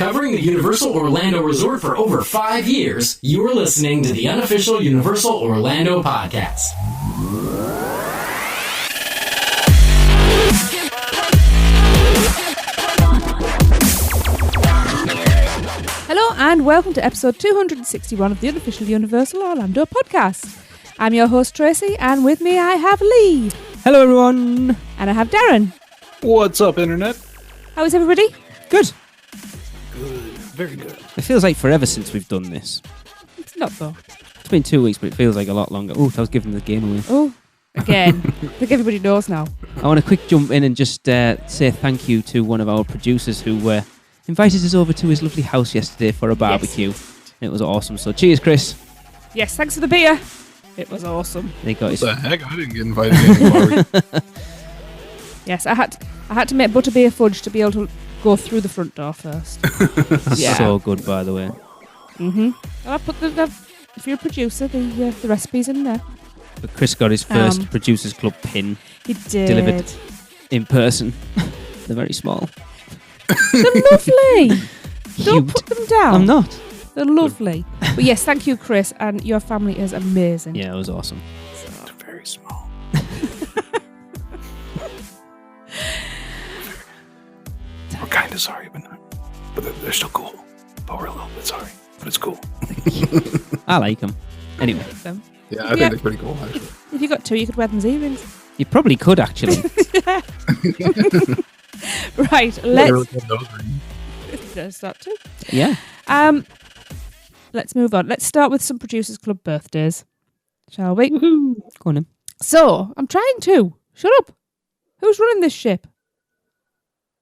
Covering the Universal Orlando Resort for over 5 years, you are listening to the unofficial Universal Orlando podcast. Hello and welcome to episode 261 of the unofficial Universal Orlando podcast. I'm your host Tracy, and with me I have Lee. Hello everyone. And I have Darren. What's up, Internet? How is everybody? Good. Good. Very good. It feels like forever since we've done this. It's not though. It's been 2 weeks, but it feels like a lot longer. Oh, I was giving the game away. Oh, again. I think everybody knows now. I want to quick jump in and just say thank you to one of our producers who invited us over to his lovely house yesterday for a barbecue. Yes. It was awesome. So cheers, Chris. Yes, thanks for the beer. It was awesome. They got what the heck? I didn't get invited anymore. Yes, I had to make butterbeer fudge to be able to go through the front door first. Yeah. So good, by the way. Well, I put if you're a producer, the recipes in there. But Chris got his first Producers Club pin. He did. Delivered in person. They're very small. They're lovely. Don't put them down. I'm not. They're lovely. But yes, thank you, Chris, and your family is amazing. Yeah, it was awesome. They're very small. We're kind of sorry, but they're still cool. But we're a little bit sorry, but it's cool. I like them. Anyway. Yeah, I think they're pretty cool, actually. If you got two, you could wear them as earrings. You probably could, actually. Right, let's start too. Yeah. Let's move on. Let's start with some Producers Club birthdays, shall we? Woohoo. Go on, then. So, I'm trying to. Shut up. Who's running this ship?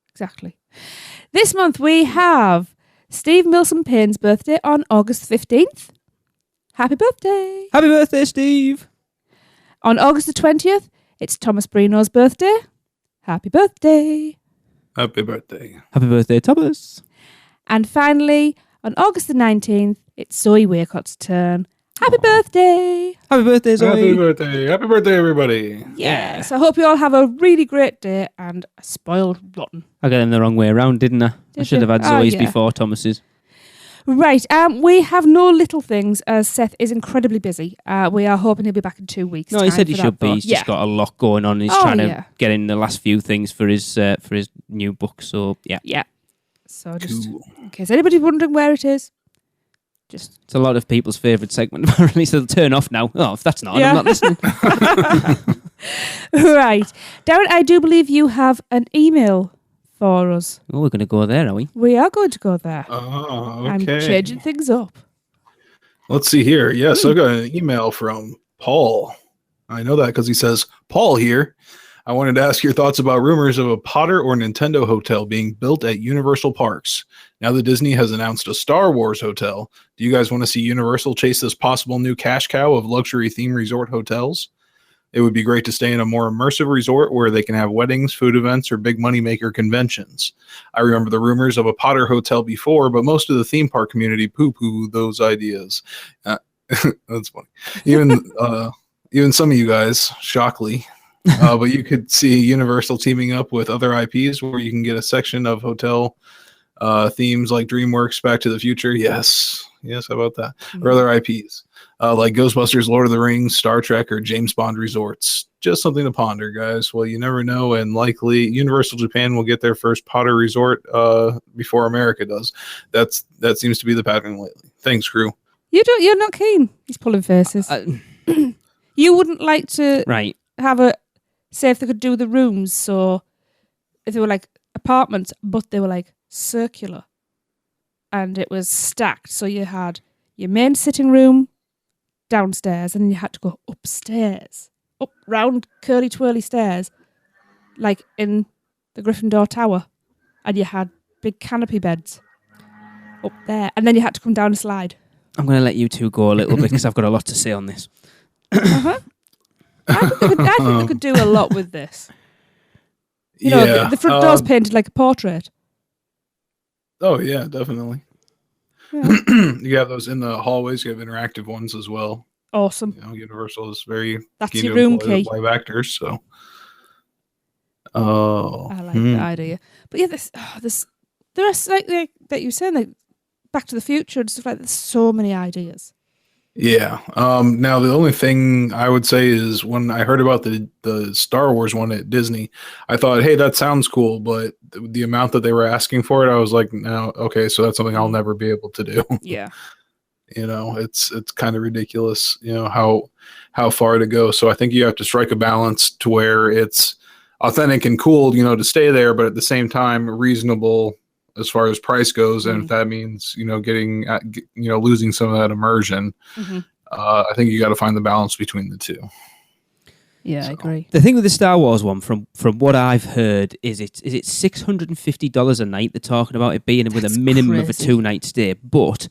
Exactly. This month we have Steve Milson Payne's birthday on August 15th. Happy birthday. Happy birthday, Steve. On August the 20th, it's Thomas Brino's birthday. Happy birthday. Happy birthday. Happy birthday, Thomas. And finally, on August the 19th, it's Zoe Waycott's turn. Happy birthday. Happy birthday, Zoe. Happy birthday. Happy birthday, everybody. Yes, I hope you all have a really great day and a spoiled rotten. I got them the wrong way around, didn't I? I should have had Zoe's before Thomas's. Right, we have no little things as Seth is incredibly busy. We are hoping he'll be back in 2 weeks. No, he said he should be. He's just got a lot going on. He's trying to get in the last few things for his new book. So, yeah. Yeah. So, just in case anybody's wondering where it is, it's a lot of people's favourite segment, apparently, so they'll turn off now. Oh, if that's not, I'm not listening. Right. Darren, I do believe you have an email for us. Oh, we're going to go there, are we? We are going to go there. Oh, okay. I'm changing things up. Let's see here. Yes, I got an email from Paul. I know that because he says, Paul here. I wanted to ask your thoughts about rumors of a Potter or Nintendo hotel being built at Universal Parks. Now that Disney has announced a Star Wars hotel, do you guys want to see Universal chase this possible new cash cow of luxury theme resort hotels? It would be great to stay in a more immersive resort where they can have weddings, food events, or big moneymaker conventions. I remember the rumors of a Potter hotel before, but most of the theme park community poo-poo those ideas. That's funny. Even some of you guys, shockingly. But you could see Universal teaming up with other IPs where you can get a section of hotel themes like DreamWorks, Back to the Future. Yes, how about that? Mm-hmm. Or other IPs like Ghostbusters, Lord of the Rings, Star Trek, or James Bond resorts. Just something to ponder, guys. Well, you never know, and likely Universal Japan will get their first Potter resort before America does. That seems to be the pattern lately. Thanks, crew. You're not keen. He's pulling faces. You wouldn't like to have say if they could do the rooms, so if they were like apartments, but they were like circular and it was stacked. So you had your main sitting room downstairs and then you had to go upstairs, up round curly twirly stairs, like in the Gryffindor Tower. And you had big canopy beds up there. And then you had to come down a slide. I'm going to let you two go a little bit because I've got a lot to say on this. I think they could do a lot with this. You know, the front door's painted like a portrait. Oh, yeah, definitely. Yeah. You have those in the hallways. You have interactive ones as well. Awesome. You know, Universal is very That's your room key. Live actors, so. I like the idea. But yeah, this The rest, like that you were saying, like Back to the Future and stuff like that. There's so many ideas. Yeah. Now the only thing I would say is when I heard about the Star Wars one at Disney, I thought, hey, that sounds cool, but the amount that they were asking for it, I was like, no, okay, so that's something I'll never be able to do. Yeah. It's kind of ridiculous, how far to go. So I think you have to strike a balance to where it's authentic and cool, to stay there, but at the same time reasonable as far as price goes. And if that means, getting, losing some of that immersion, I think you got to find the balance between the two. Yeah, I agree. The thing with the Star Wars one, from what I've heard, is it's $650 a night. They're talking about it being with a minimum of a 2-night stay, but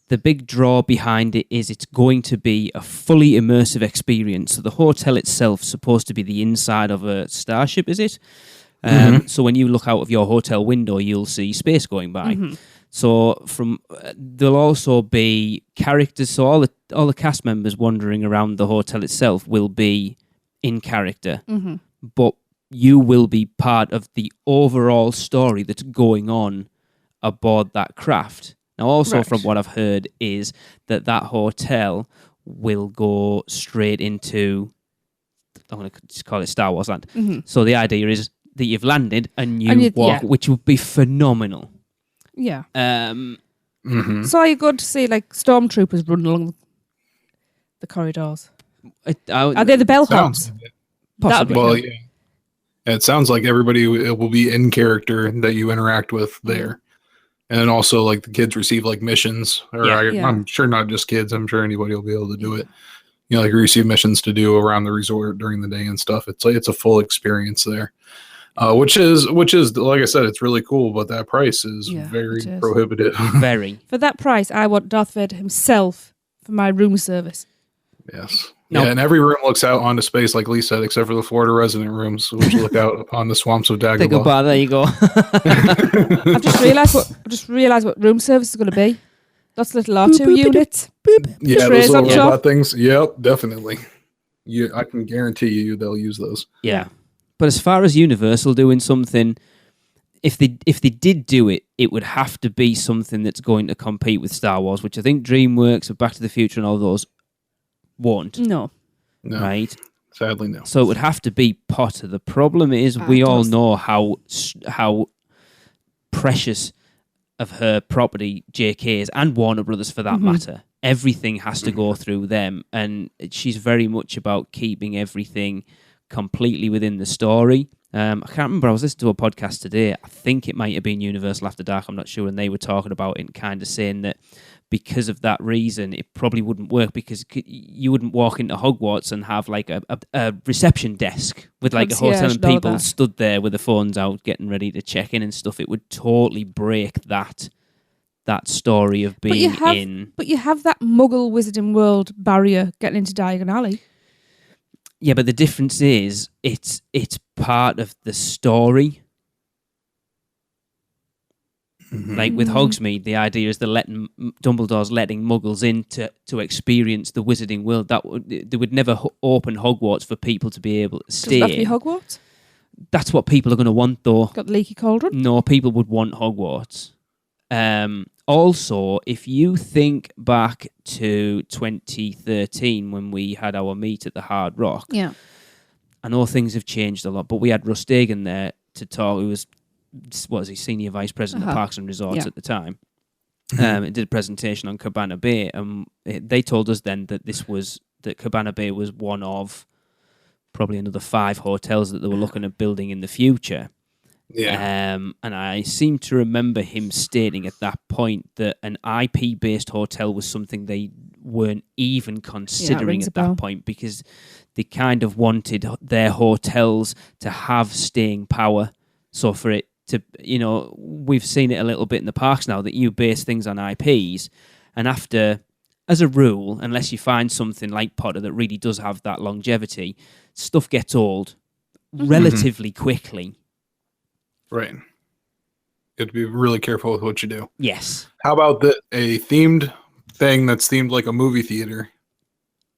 the big draw behind it is it's going to be a fully immersive experience. So the hotel itself is supposed to be the inside of a starship, is it? So when you look out of your hotel window, you'll see space going by. So there'll also be characters. So all the cast members wandering around the hotel itself will be in character, but you will be part of the overall story that's going on aboard that craft. Now, also from what I've heard is that hotel will go straight into, I'm going to just call it Star Wars Land. So the idea is that you've landed and you walk, which would be phenomenal. Yeah. So are you going to see like stormtroopers running along the corridors? Are they the bellhops? Possibly. Well, yeah. It sounds like everybody will be in character that you interact with there. And then also, like, the kids receive, like, missions. I'm sure not just kids. I'm sure anybody will be able to do it. Like, receive missions to do around the resort during the day and stuff. It's like, it's a full experience there. Which is, like I said, it's really cool, but that price is very prohibitive. Very. For that price, I want Darth Vader himself for my room service. Yes. No. Yeah, and every room looks out onto space, like Lee said, except for the Florida resident rooms, which look out upon the swamps of Dagobah. There you go. I've just realised what room service is going to be. That's little R2 units. Yeah, those little robot things. Yep, definitely. I can guarantee you they'll use those. Yeah. But as far as Universal doing something, if they did do it, it would have to be something that's going to compete with Star Wars, which I think DreamWorks or Back to the Future and all those won't. No. Right? Sadly, no. So it would have to be Potter. The problem is we all know how precious of her property JK is, and Warner Brothers for that matter. Everything has to go through them, and she's very much about keeping everything completely within the story. I can't remember, I was listening to a podcast today, I think it might have been Universal After Dark, I'm not sure, and they were talking about it and kind of saying that because of that reason, it probably wouldn't work, because you wouldn't walk into Hogwarts and have like a reception desk with like a hotel and people stood there with their phones out getting ready to check in and stuff. It would totally break that story of being in. But you have that Muggle Wizarding World barrier getting into Diagon Alley. Yeah, but the difference is it's part of the story. Like with Hogsmeade, the idea is Dumbledore's letting Muggles in to experience the Wizarding World. They would never open Hogwarts for people to be able to stay. Does that be Hogwarts? That's what people are going to want, though. Got the leaky cauldron? No, people would want Hogwarts. Also, if you think back to 2013 when we had our meet at the Hard Rock, I know things have changed a lot, but we had Russ Dagan there to talk. Who was senior vice president of Parks and Resorts at the time. It did a presentation on Cabana Bay, and they told us then that Cabana Bay was one of probably another 5 hotels that they were looking at building in the future. Yeah. And I seem to remember him stating at that point that an IP-based hotel was something they weren't even considering at that point, because they kind of wanted their hotels to have staying power. So for it to, we've seen it a little bit in the parks now that you base things on IPs, and after, as a rule, unless you find something like Potter that really does have that longevity, stuff gets old relatively quickly. Right. You have to be really careful with what you do. Yes. How about a themed thing that's themed like a movie theater,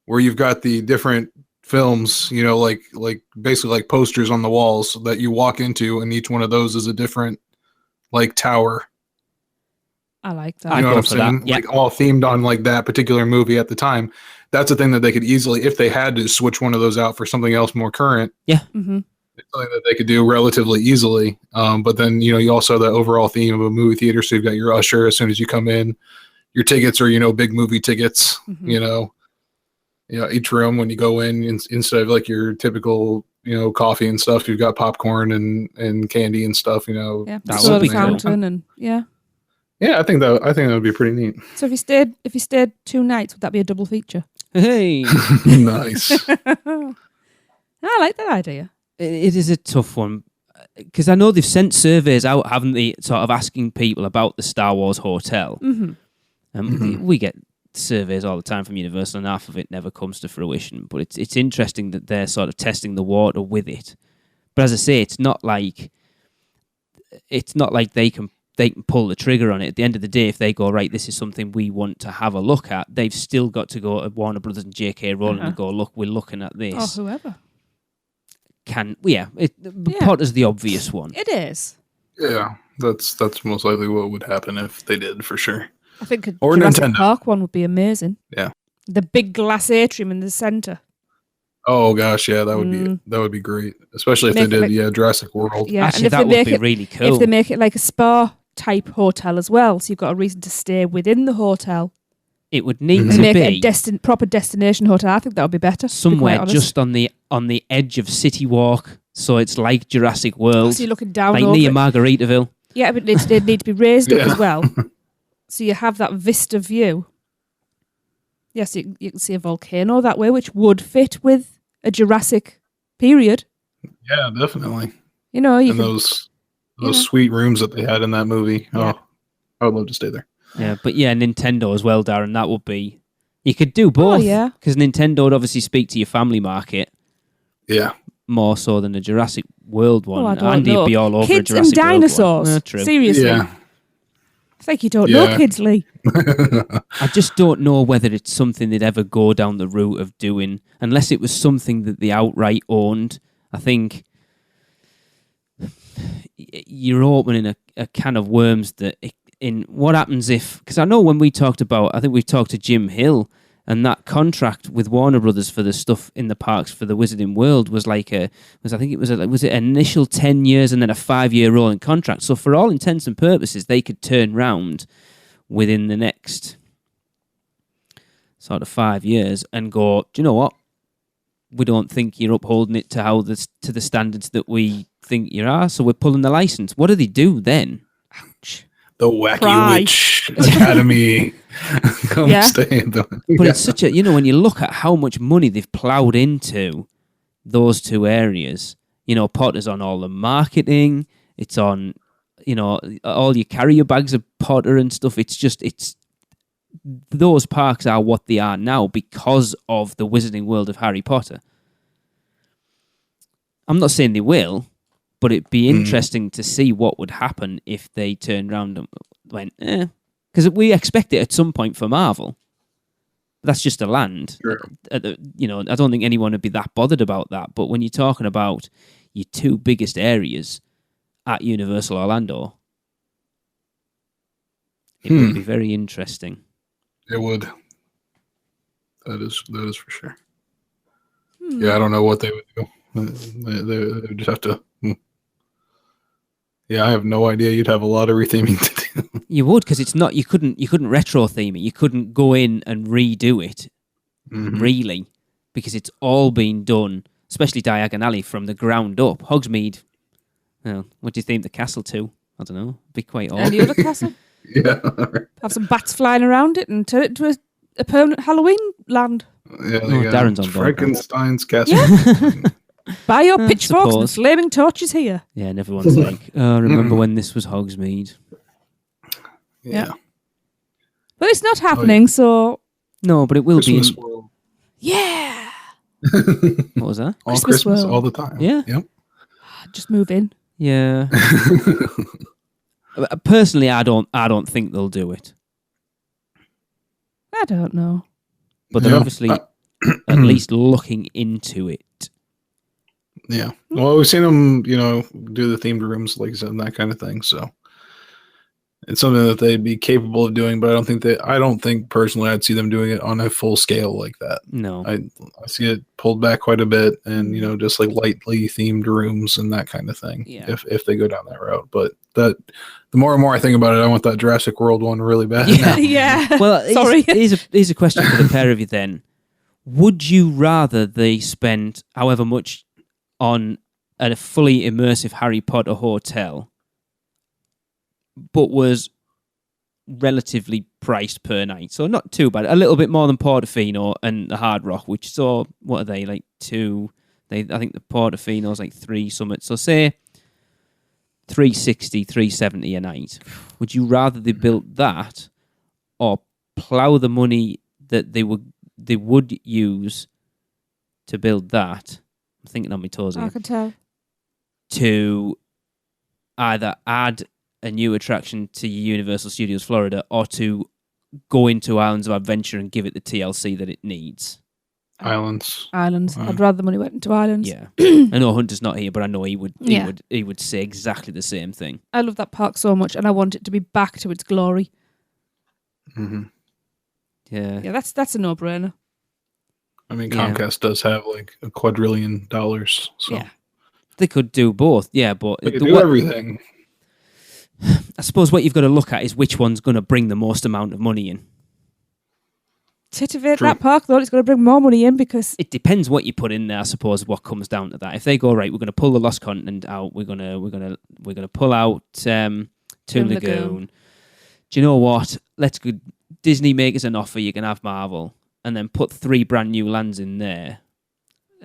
where you've got the different films, like basically like posters on the walls that you walk into, and each one of those is a different like tower I like that. You know what I'm saying? Yeah. Like all themed on like that particular movie at the time. That's a thing that they could easily, if they had to switch one of those out for something else more current. Yeah. Mm-hmm. It's something that they could do relatively easily. But then, you also have that overall theme of a movie theater. So you've got your usher as soon as you come in. Your tickets are, big movie tickets, each room when you go in, instead of like your typical, coffee and stuff, you've got popcorn and candy and stuff, Yeah, that would be fountain and yeah. Yeah, I think that would be pretty neat. So if you stayed 2 nights, would that be a double feature? Hey. Nice. I like that idea. It is a tough one because I know they've sent surveys out, haven't they, sort of asking people about the Star Wars hotel. Mm-hmm. We get surveys all the time from Universal, and half of it never comes to fruition. But it's interesting that they're sort of testing the water with it. But as I say, it's not like they can pull the trigger on it. At the end of the day, if they go, right, this is something we want to have a look at, they've still got to go to Warner Brothers and J.K. Rowling and go, look, we're looking at this. Or whoever. Potter's the obvious one. It is. Yeah, that's most likely what would happen if they did, for sure. I think a Or Jurassic Nintendo. Park one would be amazing. Yeah. The big glass atrium in the center. Oh gosh, yeah, that would be great, especially if they did Jurassic World. Yeah, Actually, and if that would be really cool. If they make it like a spa type hotel as well, so you've got a reason to stay within the hotel. It would need to make be it a proper destination hotel. I think that would be better. Somewhere just on the edge of City Walk, so it's like Jurassic World. So you're looking down like over near Margaritaville. Yeah, but they'd need to be raised up as well. So you have that vista view. Yes, you can see a volcano that way, which would fit with a Jurassic period. Yeah, definitely. Those sweet rooms that they had in that movie. Yeah. Oh, I would love to stay there. Yeah, but Nintendo as well, Darren. That would be. You could do both. Oh, yeah. Because Nintendo would obviously speak to your family market. Yeah. More so than a Jurassic World one. Oh, I don't Andy'd know. be all over Kids a Jurassic and dinosaurs. World one. True. Seriously. Yeah. It's like you don't know kids, Lee. I just don't know whether it's something they'd ever go down the route of doing, unless it was something that they outright owned. I think you're opening a can of worms what happens if, because I know when we talked about, I think we talked to Jim Hill, and that contract with Warner Brothers for the stuff in the parks for the Wizarding World was an initial 10 years and then a 5-year rolling contract. So for all intents and purposes, they could turn round within the next sort of 5 years and go, do you know what? We don't think you're upholding it to the standards that we think you are, so we're pulling the license. What do they do then? Ouch. The Wacky Witch Academy. Come stay in the... But it's such a, when you look at how much money they've ploughed into those two areas, Potter's on all the marketing, it's on, all your carrier bags of Potter and stuff. Those parks are what they are now because of the Wizarding World of Harry Potter. I'm not saying they will, but it'd be interesting to see what would happen if they turned around and went, because we expect it at some point for Marvel. That's just a land. Sure. I don't think anyone would be that bothered about that. But when you're talking about your two biggest areas at Universal Orlando, it would be very interesting. It would. That is for sure. Yeah, I don't know what they would do. They would just have to. Yeah, I have no idea. You'd have a lot of retheming to do. You would, because it's not. You couldn't retro theme it. You couldn't go in and redo it, really, because it's all been done, especially diagonally from the ground up. Hogsmeade. Well, what do you think the castle to? I don't know. Be quite odd. Any other castle? Yeah. Have some bats flying around it and turn it into a permanent Halloween land. Yeah, Darren's on board. Frankenstein's castle. Yeah. Buy your pitchforks and suppose. flaming torches here. Yeah, and everyone's like, oh, remember when this was Hogsmeade? Yeah. But it's not happening, so... No, but it will Christmas be... World. Yeah! What was that? All Christmas Christmas, World. all the time. Yeah. Yep. Just move in. Yeah. Personally, I don't think they'll do it. I don't know. But they're obviously at least looking into it. Yeah. Well, we've seen them, do the themed rooms, like I said, and that kind of thing. So, It's something that they'd be capable of doing, but I don't think personally I'd see them doing it on a full scale like that. No. I see it pulled back quite a bit, and just like lightly themed rooms and that kind of thing. Yeah. If they go down that route, but the more and more I think about it, I want that Jurassic World one really bad. Yeah. Yeah. Well, Sorry. Here's a question for the pair of you then. Would you rather they spend however much on a fully immersive Harry Potter hotel, but was relatively priced per night? So not too bad. A little bit more than Portofino and the Hard Rock, which saw, what are they, like two? I think the Portofino's like 3 summits. So say 360, 370 a night. Would you rather they built that or plough the money that they would use to build that? I'm thinking on my toes here. I can tell. To either add a new attraction to Universal Studios Florida or to go into Islands of Adventure and give it the TLC that it needs. Islands. I'd rather the money went into islands. Yeah. I know Hunter's not here, but I know he would say exactly the same thing. I love that park so much, and I want it to be back to its glory. Mm-hmm. Yeah. Yeah, that's a no-brainer. I mean, Comcast does have like $2 quadrillion, so Yeah. They could do both, yeah, but they could do everything. I suppose what you've got to look at is which one's going to bring the most amount of money in. Titivate that park, though, it's going to bring more money in because... It depends what you put in there, I suppose, what comes down to that. If they go, right, we're going to pull the Lost Continent out, we're going to pull out Toon Lagoon. Do you know what? Let's go. Disney make us an offer, you can have Marvel, and then put 3 brand new lands in there.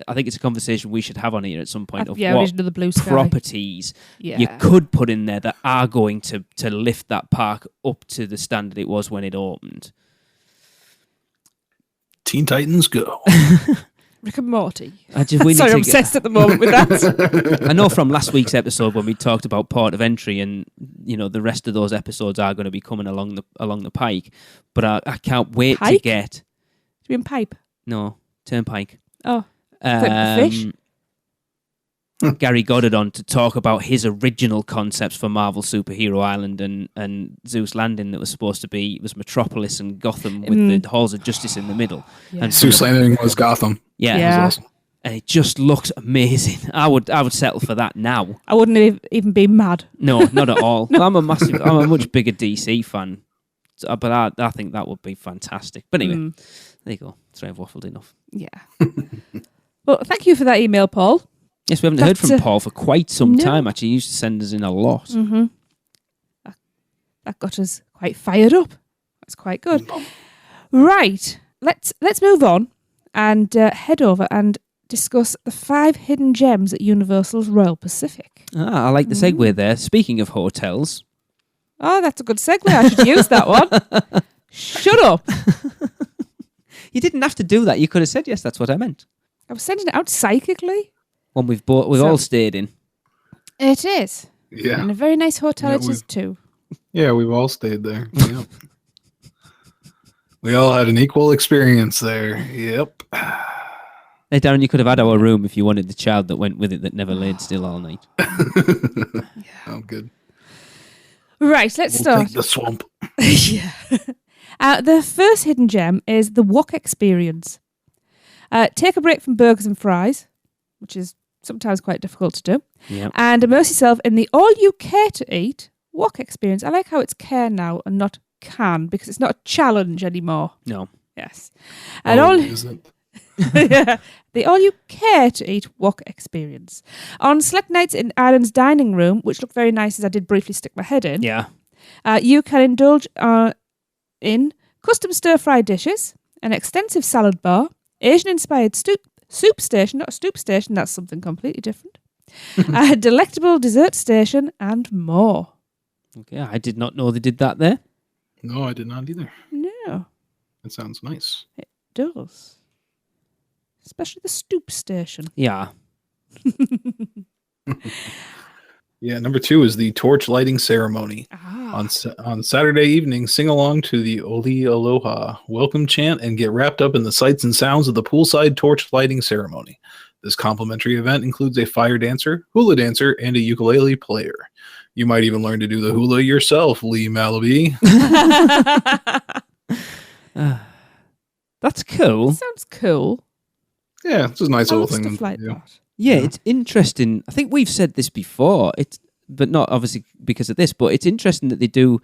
I think it's a conversation we should have on here at some point of what the blue sky properties you could put in there that are going to lift that park up to the standard it was when it opened. Teen Titans Go. Rick and Morty. Sorry, I'm obsessed at the moment with that. I know from last week's episode when we talked about Port of Entry, and the rest of those episodes are going to be coming along the pike. But I can't wait to get. Do you mean pipe? No, turnpike. Oh. The fish? Gary Goddard on to talk about his original concepts for Marvel Superhero Island and Zeus Landing that was supposed to be, it was Metropolis and Gotham with the Halls of Justice in the middle. Yeah. And Zeus Landing was Gotham. Yeah. That was awesome. And it just looks amazing. I would settle for that now. I wouldn't even be mad. No, not at all. I'm a much bigger DC fan. But I think that would be fantastic. But anyway, there you go. Sorry, I've waffled enough. Yeah. Well, thank you for that email, Paul. Yes, we haven't heard from Paul for quite some time, actually. He used to send us in a lot. Mm-hmm. That got us quite fired up. That's quite good. Right. Let's move on and head over and discuss the 5 hidden gems at Universal's Royal Pacific. I like the segue there. Speaking of hotels. Oh, that's a good segue. I should use that one. Shut up. You didn't have to do that. You could have said, yes, that's what I meant. I was sending it out psychically. One we've all stayed in. It is. Yeah. And a very nice hotel it is too. Yeah, we've all stayed there. Yep. We all had an equal experience there. Yep. Hey, Darren, you could have had our room if you wanted the child that went with it that never laid still all night. Oh, good. Right, let's start. Take the swamp. Yeah. The first hidden gem is the wok experience. Take a break from burgers and fries, which is sometimes quite difficult to do, and immerse yourself in the all-you-care-to-eat wok experience. I like how it's care now and not can, because it's not a challenge anymore. No. Yes. And Isn't. Yeah, the all-you-care-to-eat wok experience. On select nights in Ireland's dining room, which looked very nice as I did briefly stick my head in, you can indulge in custom stir-fry dishes, an extensive salad bar, Asian-inspired soup station, not a stoop station, that's something completely different, a delectable dessert station, and more. Okay, I did not know they did that there. No, I did not either. No. That sounds nice. It does. Especially the stoop station. Yeah. Yeah, number 2 is the torch lighting ceremony. On Saturday evening, sing along to the Oli Aloha welcome chant and get wrapped up in the sights and sounds of the poolside torch lighting ceremony. This complimentary event includes a fire dancer, hula dancer, and a ukulele player. You might even learn to do the hula yourself, Lee Malaby. That's cool. Sounds cool. Yeah, it's a nice I little love thing. stuff like that. Yeah, it's interesting. I think we've said this before. But not obviously because of this. But it's interesting that they do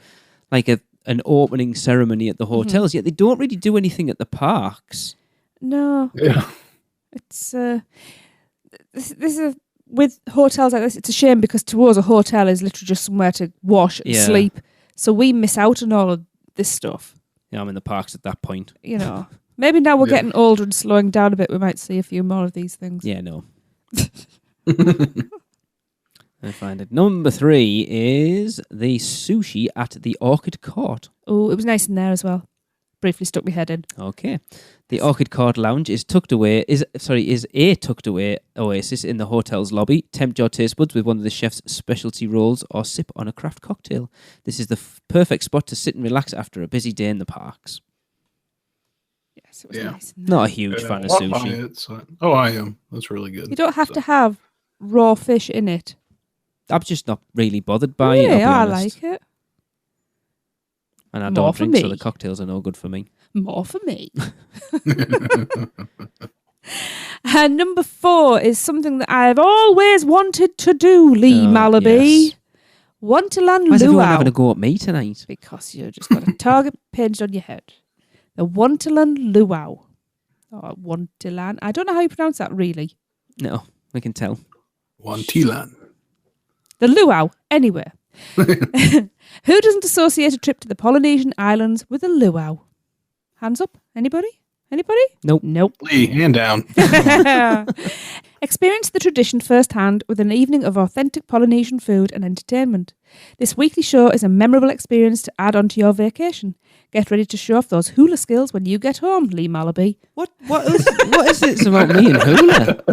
like an opening ceremony at the hotels. Yet they don't really do anything at the parks. No. Yeah. It's this is with hotels like this. It's a shame because to us a hotel is literally just somewhere to wash and sleep. So we miss out on all of this stuff. Yeah, I'm in the parks at that point. You know, maybe now we're getting older and slowing down a bit. We might see a few more of these things. Yeah, no. I find it. Number 3 is the sushi at the Orchid Court. Oh, it was nice in there as well. Briefly stuck my head in. Okay. The Orchid Court Lounge is a tucked away oasis in the hotel's lobby. Tempt your taste buds with one of the chef's specialty rolls or sip on a craft cocktail. This is the perfect spot to sit and relax after a busy day in the parks. Yes, it was nice. Not a huge fan of sushi. I am. That's really good. You don't have to have raw fish in it. I'm just not really bothered by it. Yeah, I'll I be honest. like it. And I More don't for drink, so me. the cocktails are no good for me. More for me. And number 4 is something that I've always wanted to do, Lee Malaby. Yes. Wonderland Why's everyone Luau. having a go at me tonight? Because you've just got a target pinned on your head. The Wonderland Luau. Oh, Wonderland. I don't know how you pronounce that, really. No, we can tell. Wantilan. The luau, anywhere. Who doesn't associate a trip to the Polynesian islands with a luau? Hands up. Anybody? Anybody? Nope. Nope. Lee, hand down. Experience the tradition firsthand with an evening of authentic Polynesian food and entertainment. This weekly show is a memorable experience to add onto your vacation. Get ready to show off those hula skills when you get home, Lee Malaby. What is it about me and hula?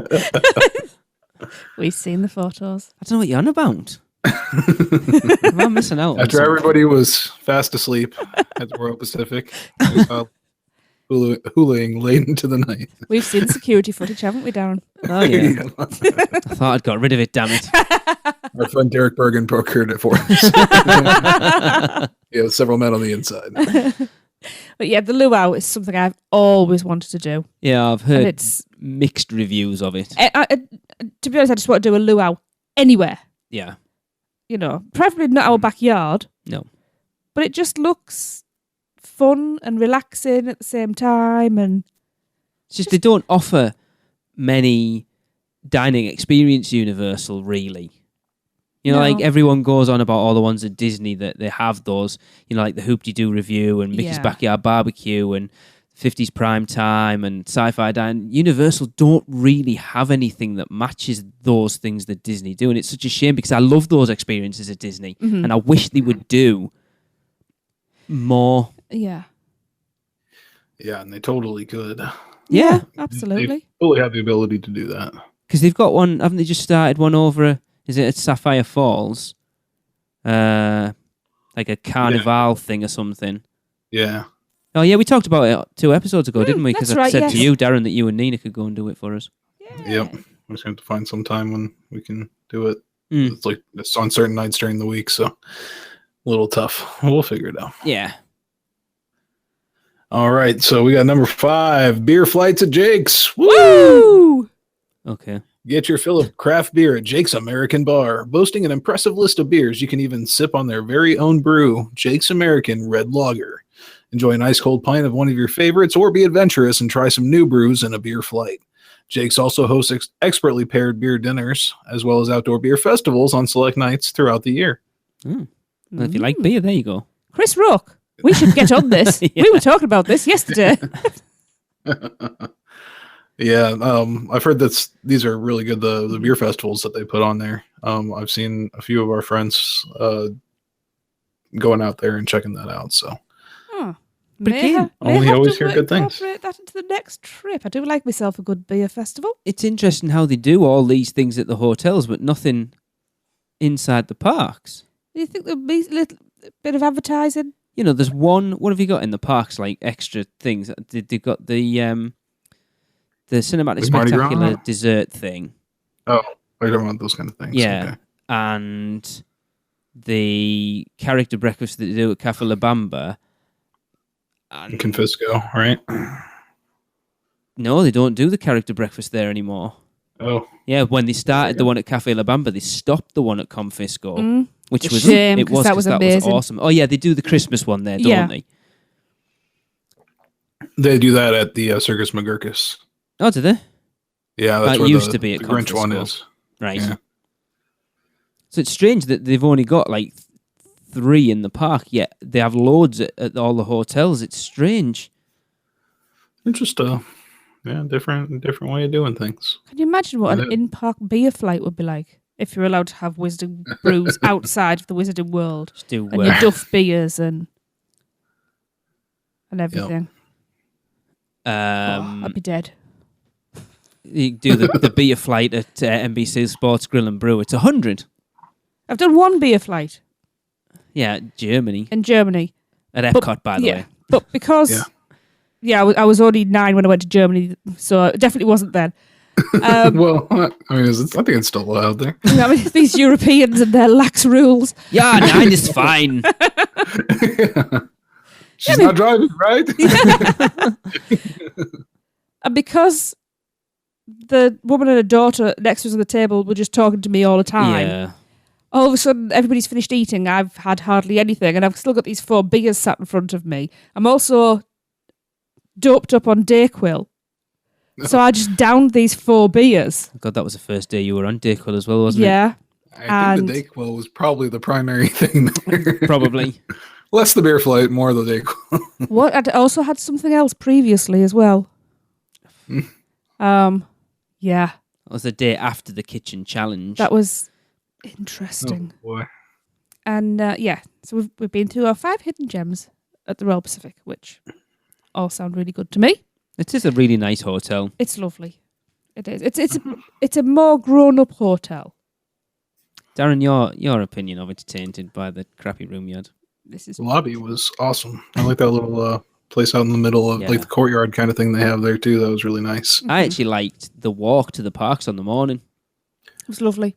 We've seen the photos. I don't know what you're on about. Am I missing out? After everybody was fast asleep at the Royal Pacific, we saw hulaing late into the night. We've seen security footage, haven't we, Darren? Oh, yeah. I thought I'd got rid of it, damn it. Our friend Derek Bergen procured it for us. Yeah, several men on the inside. But yeah, the luau is something I've always wanted to do. Yeah, I've heard it's mixed reviews of it. To be honest, I just want to do a luau anywhere. Yeah. You know, preferably not our backyard. No. But it just looks fun and relaxing at the same time. And it's just they don't offer many dining experience Universal, really. You know, like everyone goes on about all the ones at Disney that they have those, you know, like the Hoop-de-Doo Review and Mickey's Backyard Barbecue and 50s Prime Time and Sci-Fi Dine. Universal don't really have anything that matches those things that Disney do. And it's such a shame because I love those experiences at Disney and I wish they would do more. Yeah. Yeah, and they totally could. Yeah, absolutely. They fully have the ability to do that. Because they've got one, haven't they just started one over, is it at Sapphire Falls? Like a carnival thing or something. Yeah. Oh, yeah, we talked about it 2 episodes ago, didn't we? Because I said to you, Darren, that you and Nina could go and do it for us. Yeah. Yep. We're just going to have to find some time when we can do it. It's on certain nights during the week, so a little tough. We'll figure it out. Yeah. All right, so we got number 5, beer flights at Jake's. Woo! Okay. Get your fill of craft beer at Jake's American Bar. Boasting an impressive list of beers, you can even sip on their very own brew, Jake's American Red Lager. Enjoy an ice-cold pint of one of your favorites, or be adventurous and try some new brews in a beer flight. Jake's also hosts expertly paired beer dinners, as well as outdoor beer festivals on select nights throughout the year. Well, if you like beer, there you go. Chris Rock, we should get on this. We were talking about this yesterday. Yeah, I've heard that these are really good, the beer festivals that they put on there. I've seen a few of our friends going out there and checking that out, so... But again, only always hear good things. Incorporate that into the next trip. I do like myself a good beer festival. It's interesting how they do all these things at the hotels, but nothing inside the parks. Do you think there'll be a little bit of advertising? You know, there's one. What have you got in the parks? Like extra things. They've got the cinematic spectacular dessert thing. Oh, I don't want those kind of things. Yeah, okay. and the character breakfast that they do at Cafe La Bamba. And Confisco, right? No, they don't do the character breakfast there anymore. Oh. Yeah, when they started the one at Cafe La Bamba, they stopped the one at Confisco, which was shame, because that was amazing. That was awesome. Oh yeah, they do the Christmas one there, don't they? They do that at the Circus McGurkus. Oh, do they? Yeah, that's that where used to be at the Grinch one Confisco. is. Right. Yeah. So it's strange that they've only got like 3 in the park, yet they have loads at all the hotels. It's strange. Interesting. Yeah, different way of doing things. Can you imagine what an in-park beer flight would be like if you're allowed to have Wizarding brews outside of the Wizarding World? Just do and your Duff beers and everything. I'd be dead. You do the beer flight at NBC Sports Grill and Brew. It's 100. I've done one beer flight. Yeah, Germany. In Germany. At Epcot, by the way. But because... Yeah, I was only 9 when I went to Germany, so it definitely wasn't then. Well, I mean, I think it's still allowed there. I mean, these Europeans and their lax rules. Yeah, 9 is fine. She's not driving, right? And because the woman and her daughter next to us on the table were just talking to me all the time, all of a sudden everybody's finished eating. I've had hardly anything, and I've still got these 4 beers sat in front of me. I'm also doped up on Dayquil. So I just downed these 4 beers. God, that was the first day you were on Dayquil as well, wasn't it? Yeah. I think the Dayquil was probably the primary thing there. Probably. Less the beer flight, more the Dayquil. What? I'd also had something else previously as well. Yeah. That was the day after the kitchen challenge. That was interesting. Oh, boy. And so we've been through our 5 hidden gems at the Royal Pacific, which all sound really good to me. It is a really nice hotel. It's lovely. It is. It's a more grown-up hotel. Darren, your opinion of it's tainted by the crappy room you had. The lobby was awesome. I like that little place out in the middle of like the courtyard kind of thing they have there too. That was really nice. I actually liked the walk to the parks on the morning. It was lovely.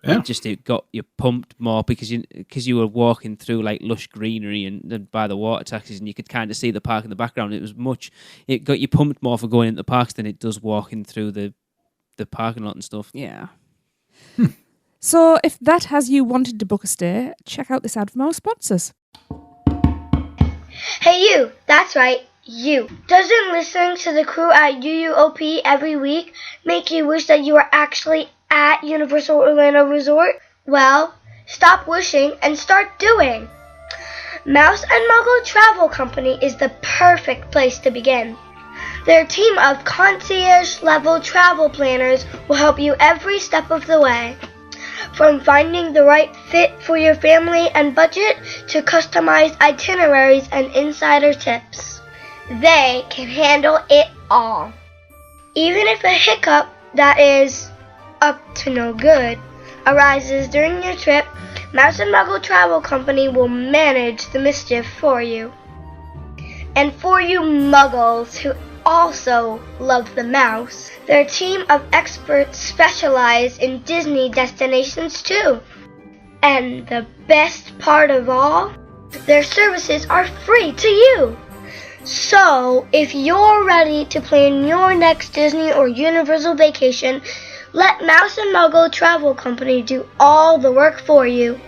Yeah, it got you pumped more because you were walking through like lush greenery and by the water taxis, and you could kind of see the park in the background. It got you pumped more for going into the parks than it does walking through the parking lot and stuff. Yeah. So if that has you wanted to book a stay, check out this ad from our sponsors. Hey you, that's right, you. Doesn't listening to the crew at UUOP every week make you wish that you were actually at Universal Orlando Resort? Well, stop wishing and start doing. Mouse and Muggle Travel Company is the perfect place to begin. Their team of concierge-level travel planners will help you every step of the way. From finding the right fit for your family and budget to customized itineraries and insider tips. They can handle it all. Even if a hiccup that is up to no good arises during your trip, Mouse and Muggle Travel Company will manage the mischief for you. And for you muggles who also love the mouse, their team of experts specialize in Disney destinations too. And the best part of all, their services are free to you. So, if you're ready to plan your next Disney or Universal vacation, let Mouse and Muggle Travel Company do all the work for you.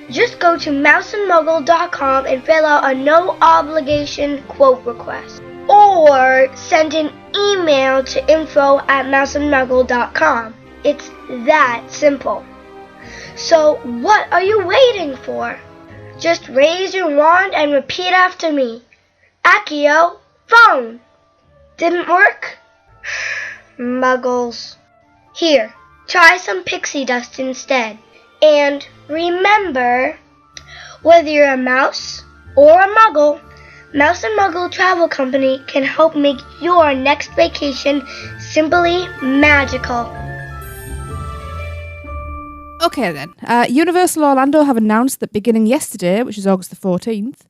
Just go to mouseandmuggle.com and fill out a no-obligation quote request. Or send an email to info@mouseandmuggle.com. It's that simple. So what are you waiting for? Just raise your wand and repeat after me. Accio, phone. Didn't work? Muggles. Here, try some pixie dust instead. And remember, whether you're a mouse or a muggle, Mouse and Muggle Travel Company can help make your next vacation simply magical. Okay then, Universal Orlando have announced that beginning yesterday, which is August the 14th,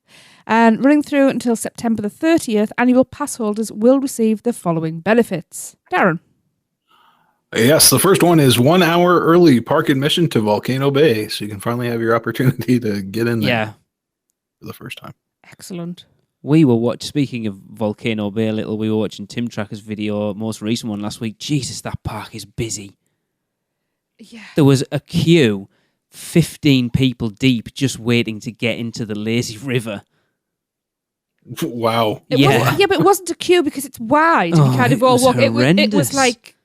and running through until September the 30th, annual pass holders will receive the following benefits. Darren? Yes, the first one is 1 hour early park admission to Volcano Bay, so you can finally have your opportunity to get in there for the first time. Excellent. We were speaking of Volcano Bay a little, we were watching Tim Tracker's video, most recent one last week. Jesus, that park is busy. Yeah. There was a queue, 15 people deep, just waiting to get into the lazy river. Wow. But it wasn't a queue because it's wide. Oh, you kind of all walk. It was horrendous. like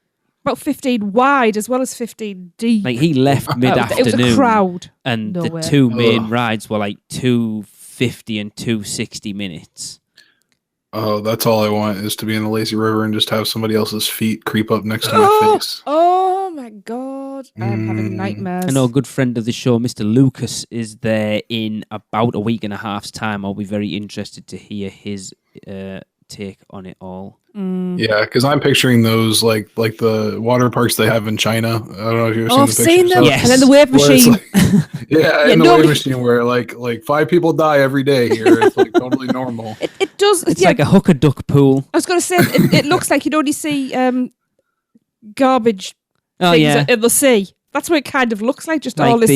about 15 wide as well as 15 deep. Like, he left mid-afternoon. It was a crowd. And No the way. two main rides were like 250 and 260 minutes. Oh, that's all I want is to be in the lazy river and just have somebody else's feet creep up next to my face. Oh my God. I'm having nightmares. I know a good friend of the show, Mr. Lucas, is there in about a week and a half's time. I'll be very interested to hear his take on it all. Yeah, because I'm picturing those like the water parks they have in China. I don't know if you've seen the pictures. I've seen them. Yes. And then the wave machine. And the wave machine where like 5 people die every day here. It's like totally normal. It does. It's like a hooker duck pool. I was going to say, it looks like you'd only see garbage things in the sea. That's what it kind of looks like. Just like all this.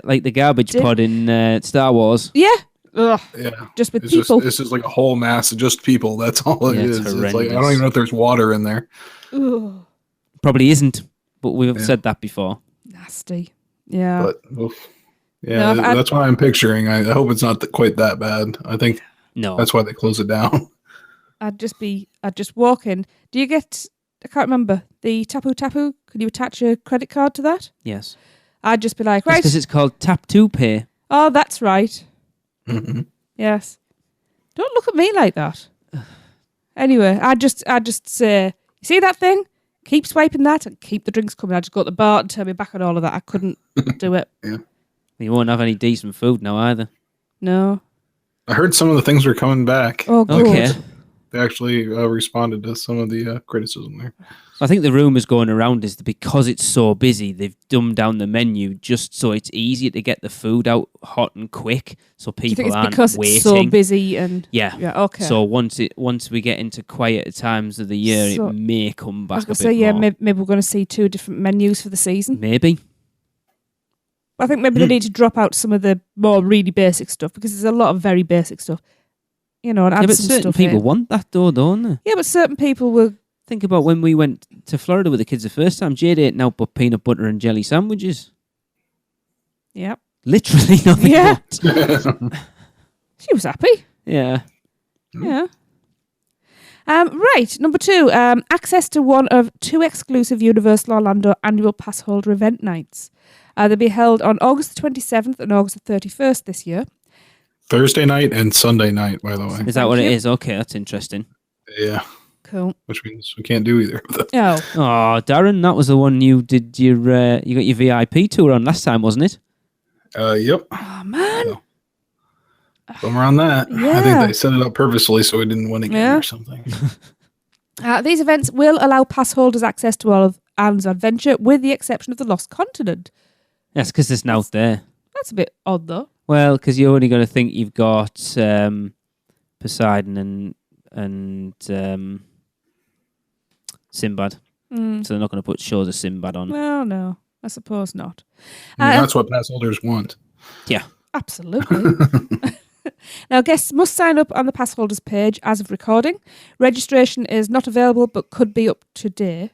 Like the garbage pod in Star Wars. Yeah. Ugh. Yeah. Just with people. It's just like a whole mass of just people. That's all it is. It's It's like I don't even know if there's water in there. Ugh. Probably isn't, but we've said that before. Nasty. Yeah. But that's what I'm picturing. I hope it's not quite that bad. I think that's why they close it down. I'd just walk in. Do you get, I can't remember, the Tapu Tapu? Can you attach a credit card to that? Yes. I'd just be like, right. Because it's called Tap to Pay. Oh, that's right. Mm-hmm. Yes. Don't look at me like that. Anyway, I'd just say, you see that thing? Keep swiping that and keep the drinks coming. I'd just go to the bar and turn me back on all of that. I couldn't do it. Yeah. You won't have any decent food now either. No. I heard some of the things were coming back. Oh, good. Okay. They actually responded to some of the criticism there. I think the rumours going around is that because it's so busy, they've dumbed down the menu just so it's easier to get the food out hot and quick, so people Do you think it's aren't because waiting. it's so busy and Yeah. Okay. So once we get into quieter times of the year, it may come back I was a going bit to say, yeah, more. maybe we're going to see 2 different menus for the season. Maybe. I think maybe they need to drop out some of the more really basic stuff because there's a lot of very basic stuff. And add but some certain stuff people in. want that though, don't they? Yeah, but certain people will. Think about when we went to Florida with the kids the first time. Jade ate out but peanut butter and jelly sandwiches. Yeah. Literally nothing but. She was happy. Yeah. Yeah. Right, number 2, access to one of 2 exclusive Universal Orlando annual passholder event nights. They'll be held on August the 27th and August the 31st this year. Thursday night and Sunday night, by the way. Is that what it is? Okay, that's interesting. Yeah. Cool. Which means we can't do either of them. Oh, Darren, that was the one you did you got your VIP tour on last time, wasn't it? Yep. Oh, man. So, somewhere on that. Yeah. I think they set it up purposely so we didn't win again or something. These events will allow pass holders access to all of Islands of Adventure with the exception of the Lost Continent. Yes, because there's now there. That's a bit odd, though. Well, because you're only going to think you've got Poseidon and Sinbad. So they're not going to put shows of Sinbad on. Well, no, I suppose not. That's what pass holders want. Yeah. Absolutely. Now, guests must sign up on the pass holders page as of recording. Registration is not available, but could be up today.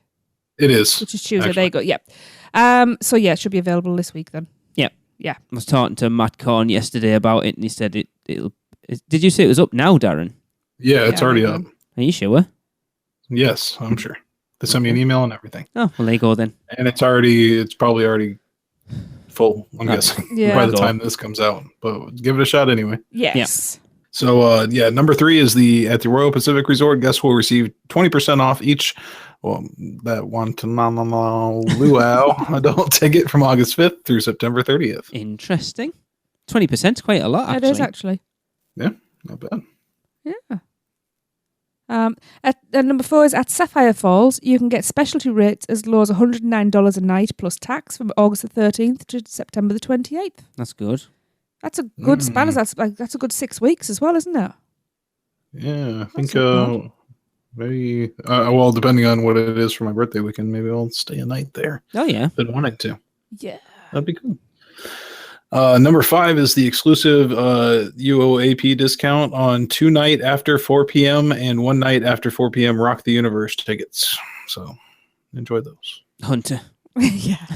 It is. Which is Tuesday. Actually. There you go. Yeah. So, yeah, it should be available this week then. Yeah. Yeah. I was talking to Matt Corn yesterday about it, and he said it'll. Did you say it was up now, Darren? Yeah, it's already up. Are you sure? Yes, I'm sure. They sent me an email and everything. Oh, well, there you go then. And it's probably already full, I'm guessing, by the time this comes out. But give it a shot anyway. Yes. Yeah. So, number 3 is at the Royal Pacific Resort, guests will receive 20% off each. Well, that one to luau adult ticket from August 5th through September 30th. Interesting. 20% is quite a lot, actually. It is, actually. Yeah, not bad. Yeah. At number 4 is at Sapphire Falls. You can get specialty rates as low as $109 a night plus tax from August the 13th to September the 28th. That's good. That's a good span. That's a good 6 weeks as well, isn't it? Yeah, I think Maybe, well, depending on what it is for my birthday weekend, maybe I'll stay a night there. Oh, yeah. Been wanting to. Yeah. That'd be cool. Number 5 is the exclusive UOAP discount on 2 night after 4 p.m. and 1 night after 4 p.m. Rock the Universe tickets. So enjoy those. Hunter. Yeah.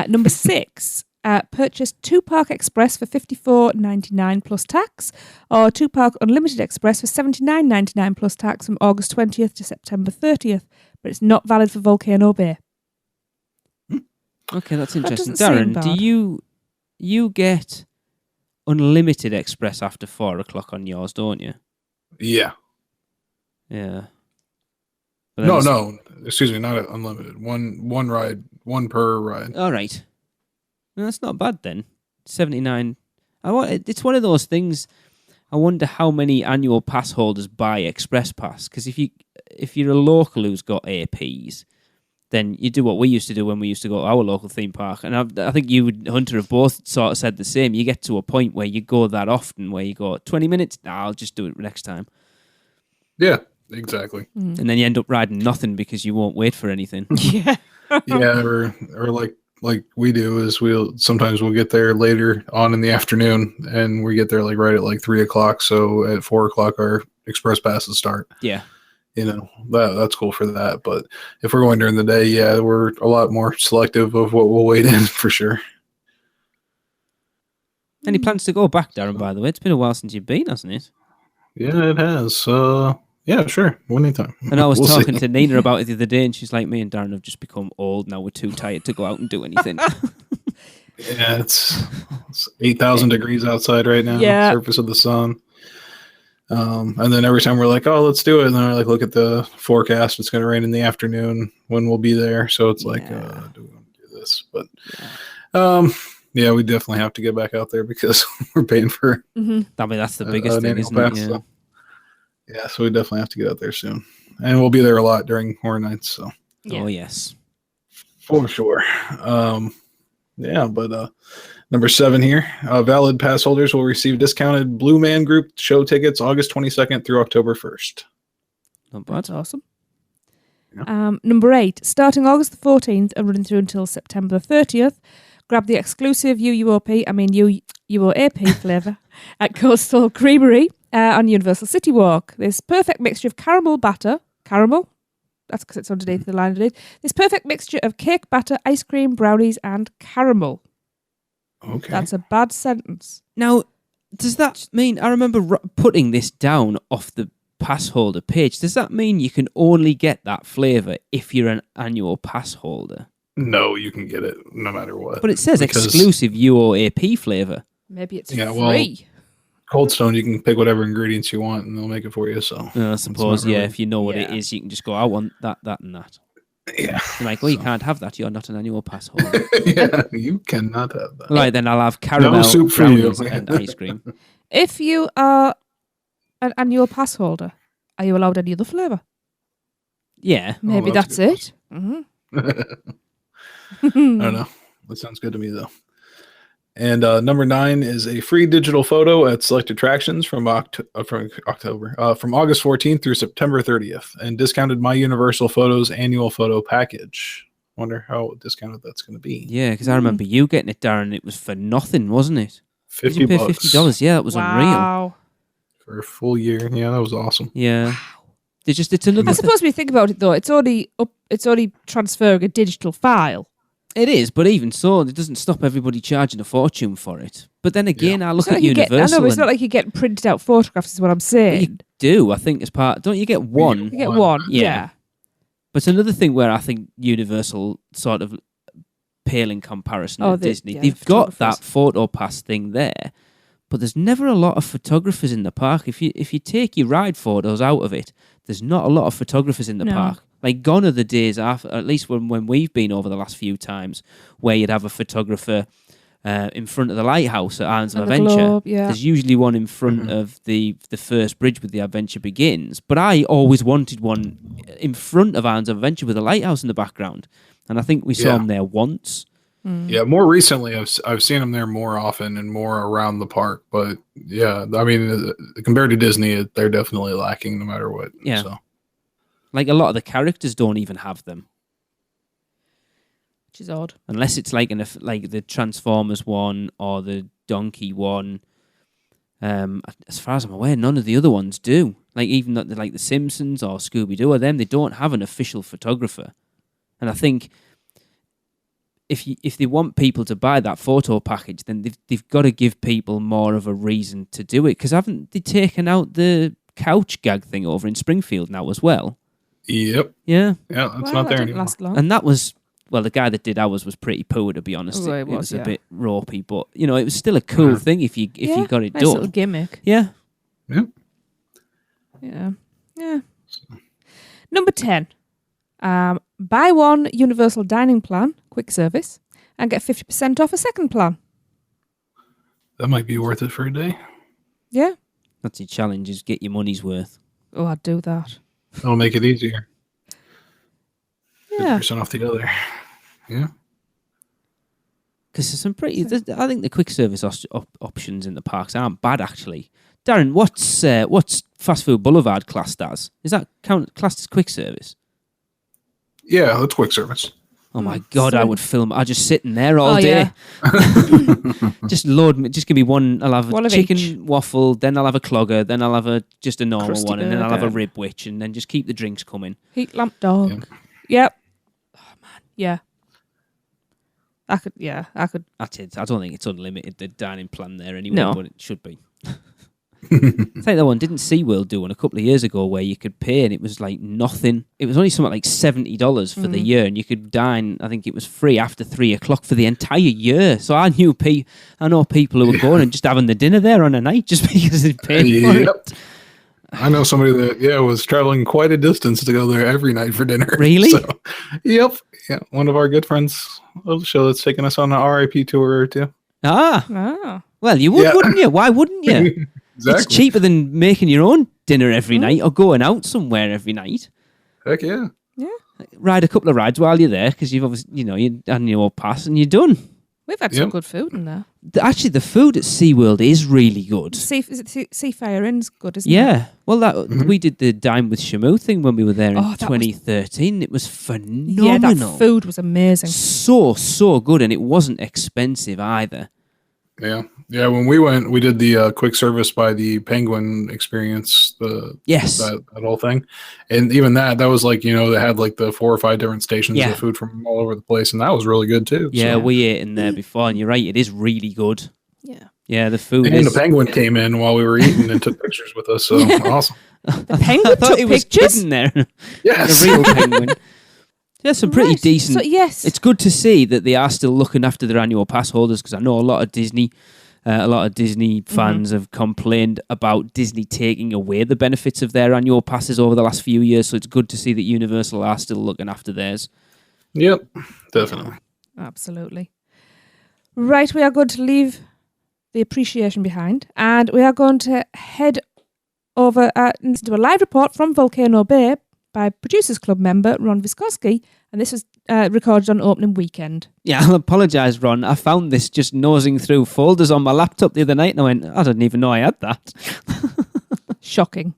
Number 6. Purchase 2 Park Express for $54.99 plus tax, or 2 Park Unlimited Express for $79.99 plus tax from August 20th to September 30th, but it's not valid for Volcano Bay. Okay, that's interesting. That doesn't seem Darren, do you get unlimited express after 4 o'clock on yours, don't you? Yeah. Yeah. No. Excuse me, not unlimited. One ride, one per ride. All right. No, that's not bad then. 79. It's one of those things. I wonder how many annual pass holders buy Express Pass, because if you're a local who's got APs, then you do what we used to do when we used to go to our local theme park. And I think you and Hunter have both sort of said the same. You get to a point where you go that often, where you go, 20 minutes? Nah, I'll just do it next time. Yeah, exactly. And then you end up riding nothing because you won't wait for anything. Yeah. Yeah, or like we do is we'll get there later on in the afternoon, and we get there like right at like 3 o'clock. So at 4 o'clock, our express passes start. Yeah. That's cool for that. But if we're going during the day, yeah, we're a lot more selective of what we'll wait in for sure. Any plans to go back, Darren, by the way? It's been a while since you've been, hasn't it? Yeah, it has. Yeah, sure. Anytime. And I was We'll talking see. to Nina about it the other day, and she's like, me and Darren have just become old now. We're too tired to go out and do anything. Yeah, it's 8,000 degrees outside right now. Yeah. Surface of the sun. And then every time we're like, oh, let's do it. And then I like look at the forecast. It's going to rain in the afternoon when we'll be there. So it's like, do we want to do this? But yeah, we definitely have to get back out there because we're paying for. I mean, that's the biggest thing, isn't pass, it? Yeah. so. Yeah, so we definitely have to get out there soon. And we'll be there a lot during horror nights. So. Yeah. Oh, yes. For sure. Yeah, but number 7 here. Valid pass holders will receive discounted Blue Man Group show tickets August 22nd through October 1st. Not bad. That's awesome. Yeah. Number 8. Starting August the 14th and running through until September the 30th, grab the exclusive UUOP flavour at Coastal Creamery on Universal City Walk. This perfect mixture of caramel batter. Caramel? That's because it's underneath the line underneath. This perfect mixture of cake batter, ice cream, brownies, and caramel. Okay. That's a bad sentence. Now, does that mean, I remember putting this down off the pass holder page, does that mean you can only get that flavour if you're an annual pass holder? No, you can get it no matter what. But it says exclusive UOAP flavour. Maybe it's Yeah, well, free. Cold Stone, you can pick whatever ingredients you want and they'll make it for you. So I suppose, really- if you know what it is, you can just go, I want that, that, and that. Yeah. You're like, well, you can't have that. You're not an annual pass holder. Yeah, you cannot have that. Right, then I'll have caramel, No soup for you. brownies, and ice cream. If you are an annual pass holder, are you allowed any other flavour? Yeah. Maybe that's that's a good it. Mm-hmm. I don't know. That sounds good to me, though. And number 9 is a free digital photo at select attractions from August 14th through September 30th, and discounted My Universal Photos annual photo package. Wonder how discounted that's going to be. Yeah, because I remember you getting it, Darren. It was for nothing, wasn't it? Did $50 you pay $50? Yeah, that was unreal. Wow. for a full year. Yeah, that was awesome. Yeah. It's another. I suppose when you think about it, though, it's only transferring a digital file. It is, but even so, it doesn't stop everybody charging a fortune for it. But then again, I look It's not at like you Universal. I know, but it's not like you get printed out photographs, is what I'm saying. You do, I think, as part. Don't you get one? You get one, Yeah. yeah. But it's another thing where I think Universal sort of pale in comparison to Disney. Yeah, They've got that photo pass thing there, but there's never a lot of photographers in the park. If you take your ride photos out of it, there's not a lot of photographers in the park. Like, gone are the days, after, at least when we've been over the last few times, where you'd have a photographer in front of the lighthouse at Islands of Adventure. Globe, yeah. There's usually one in front of the first bridge where the adventure begins. But I always wanted one in front of Islands of Adventure with a lighthouse in the background. And I think we saw them there once. Yeah, more recently, I've seen them there more often and more around the park. But yeah, I mean, compared to Disney, they're definitely lacking no matter what. Yeah, so. Like a lot of the characters don't even have them, which is odd. Unless it's like like the Transformers one or the Donkey one. As far as I'm aware, none of the other ones do. Like even like the Simpsons or Scooby Doo or them, they don't have an official photographer. And I think if they want people to buy that photo package, then they've got to give people more of a reason to do it. Because haven't they taken out the couch gag thing over in Springfield now as well? Yep. Yeah. Yeah, that's not there anymore. Last long. And that was, well, the guy that did ours was pretty poor, to be honest. It was a bit ropey, but you know, it was still a cool thing if you got it nice done. Little gimmick. Yeah. Yeah. Yeah. Number 10. Buy one universal dining plan, quick service, and get 50% off a second plan. That might be worth it for a day. Yeah. That's your challenge, is get your money's worth. Oh, I'd do that. That'll make it easier. Yeah. 50% off the other. Yeah. Because there's some pretty... I think the quick service options in the parks aren't bad, actually. Darren, what's Fast Food Boulevard classed as? Is that classed as quick service? Yeah, that's quick service. Oh my God, I would film. I'd just sitting there all day. Yeah. Just give me one. I'll have a chicken each. waffle, then I'll have a clogger, then I'll have just a normal Crusty one, and then I'll have a burger. ribwich, and then just keep the drinks coming. Heat lamp dog. Yep. Oh, man. Yeah. I could. That's it. I don't think it's unlimited, the dining plan there anyway, No. but it should be. I think that one didn't SeaWorld do one a couple of years ago where you could pay and it was like nothing. It was only something like $70 for the year, and you could dine. I think it was free after 3:00 for the entire year. So I know people who were going and just having the dinner there on a night just because they'd paid for it. I know somebody that was traveling quite a distance to go there every night for dinner. Really? So, yep. Yeah, one of our good friends of the show that's taken us on an RIP tour or two. Oh. Well, you would, wouldn't you? Why wouldn't you? Exactly. It's cheaper than making your own dinner every night or going out somewhere every night. Heck yeah. Yeah. Ride a couple of rides while you're there because you've obviously, you annual pass and you're done. We've had some good food in there. Actually, the food at SeaWorld is really good. Seafire Inn's good, isn't it? Yeah. Well, we did the Dine with Shamu thing when we were there in 2013. It was phenomenal. Yeah, that food was amazing. So good, and it wasn't expensive either. Yeah. Yeah, when we went, we did the quick service by the Penguin experience, that whole thing. And even that was like, they had like the 4 or 5 different stations of food from all over the place, and that was really good too. Yeah, so. we ate in there before, and you're right, it is really good. Yeah. Yeah, the food and the Penguin came in while we were eating and took pictures with us, so awesome. The Penguin took it was pictures? hidden there. Yes. The real Penguin. Yeah, some pretty decent. So, yes. It's good to see that they are still looking after their annual pass holders, because I know a lot of Disney fans have complained about Disney taking away the benefits of their annual passes over the last few years. So it's good to see that Universal are still looking after theirs. Yep, definitely. Absolutely. Right, we are going to leave the appreciation behind, and we are going to head over and do a live report from Volcano Bay by Producers Club member Ron Vysotsky, and this was recorded on opening weekend. Yeah, I'll apologise, Ron. I found this just nosing through folders on my laptop the other night, and I went, I didn't even know I had that. Shocking.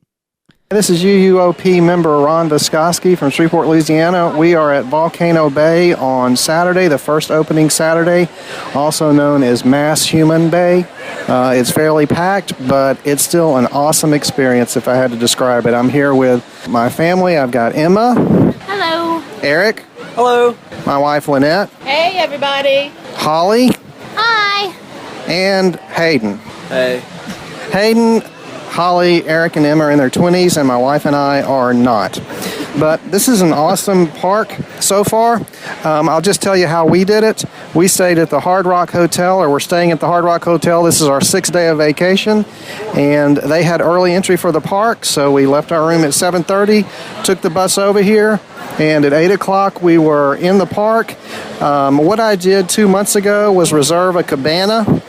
This is UUOP member Ron Vysotsky from Shreveport, Louisiana. We are at Volcano Bay on Saturday, the first opening Saturday, also known as Mass Human Bay. It's fairly packed, but it's still an awesome experience if I had to describe it. I'm here with my family. I've got Emma. Hello. Eric. Hello. My wife Lynette. Hey, everybody. Holly. Hi. And Hayden. Hey. Hayden, Holly, Eric, and Emma are in their 20s, and my wife and I are not. But this is an awesome park so far. I'll just tell you how we did it. We stayed at the Hard Rock Hotel, or we're staying at the Hard Rock Hotel. This is our 6th day of vacation, and they had early entry for the park, so we left our room at 7:30, took the bus over here, and at 8 o'clock we were in the park. What I did 2 months ago was reserve a cabana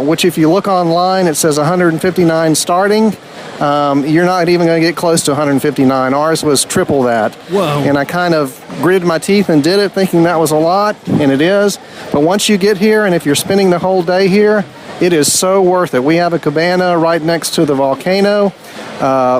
which if you look online, it says 159 starting. You're not even going to get close to 159. Ours was triple that. Whoa. And I kind of gritted my teeth and did it thinking that was a lot, and it is. But once you get here, and if you're spending the whole day here, it is so worth it. We have a cabana right next to the volcano.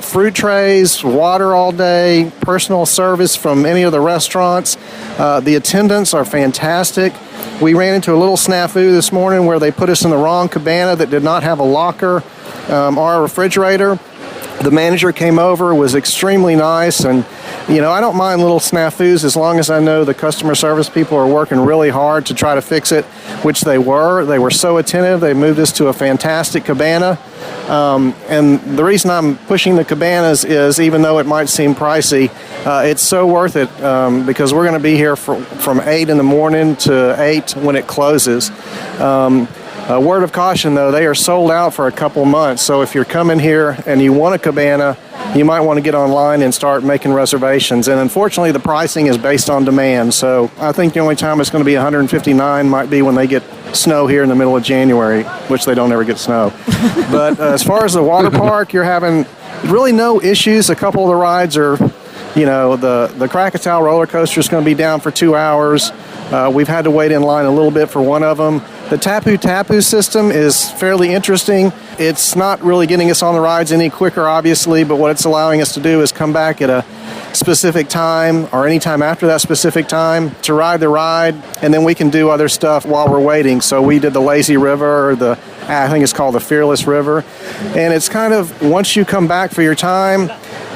Fruit trays, water all day, personal service from any of the restaurants. The attendants are fantastic. We ran into a little snafu this morning where they put us in the wrong cabana that did not have a locker or a refrigerator. The manager came over, was extremely nice, and I don't mind little snafus as long as I know the customer service people are working really hard to try to fix it, which they were. They were so attentive. They moved us to a fantastic cabana. And the reason I'm pushing the cabanas is, even though it might seem pricey, it's so worth it because we're going to be here from 8 in the morning to 8 when it closes. A word of caution, though, they are sold out for a couple months. So if you're coming here and you want a cabana, you might want to get online and start making reservations. And unfortunately, the pricing is based on demand. So I think the only time it's going to be 159 might be when they get snow here in the middle of January, which they don't ever get snow. But as far as the water park, you're having really no issues. A couple of the rides are, the Krakatoa roller coaster is going to be down for 2 hours. We've had to wait in line a little bit for one of them. The Tapu Tapu system is fairly interesting. It's not really getting us on the rides any quicker, obviously, but what it's allowing us to do is come back at a specific time or any time after that specific time to ride the ride, and then we can do other stuff while we're waiting. So we did the Lazy River, or I think it's called the Fearless River, and it's kind of, once you come back for your time,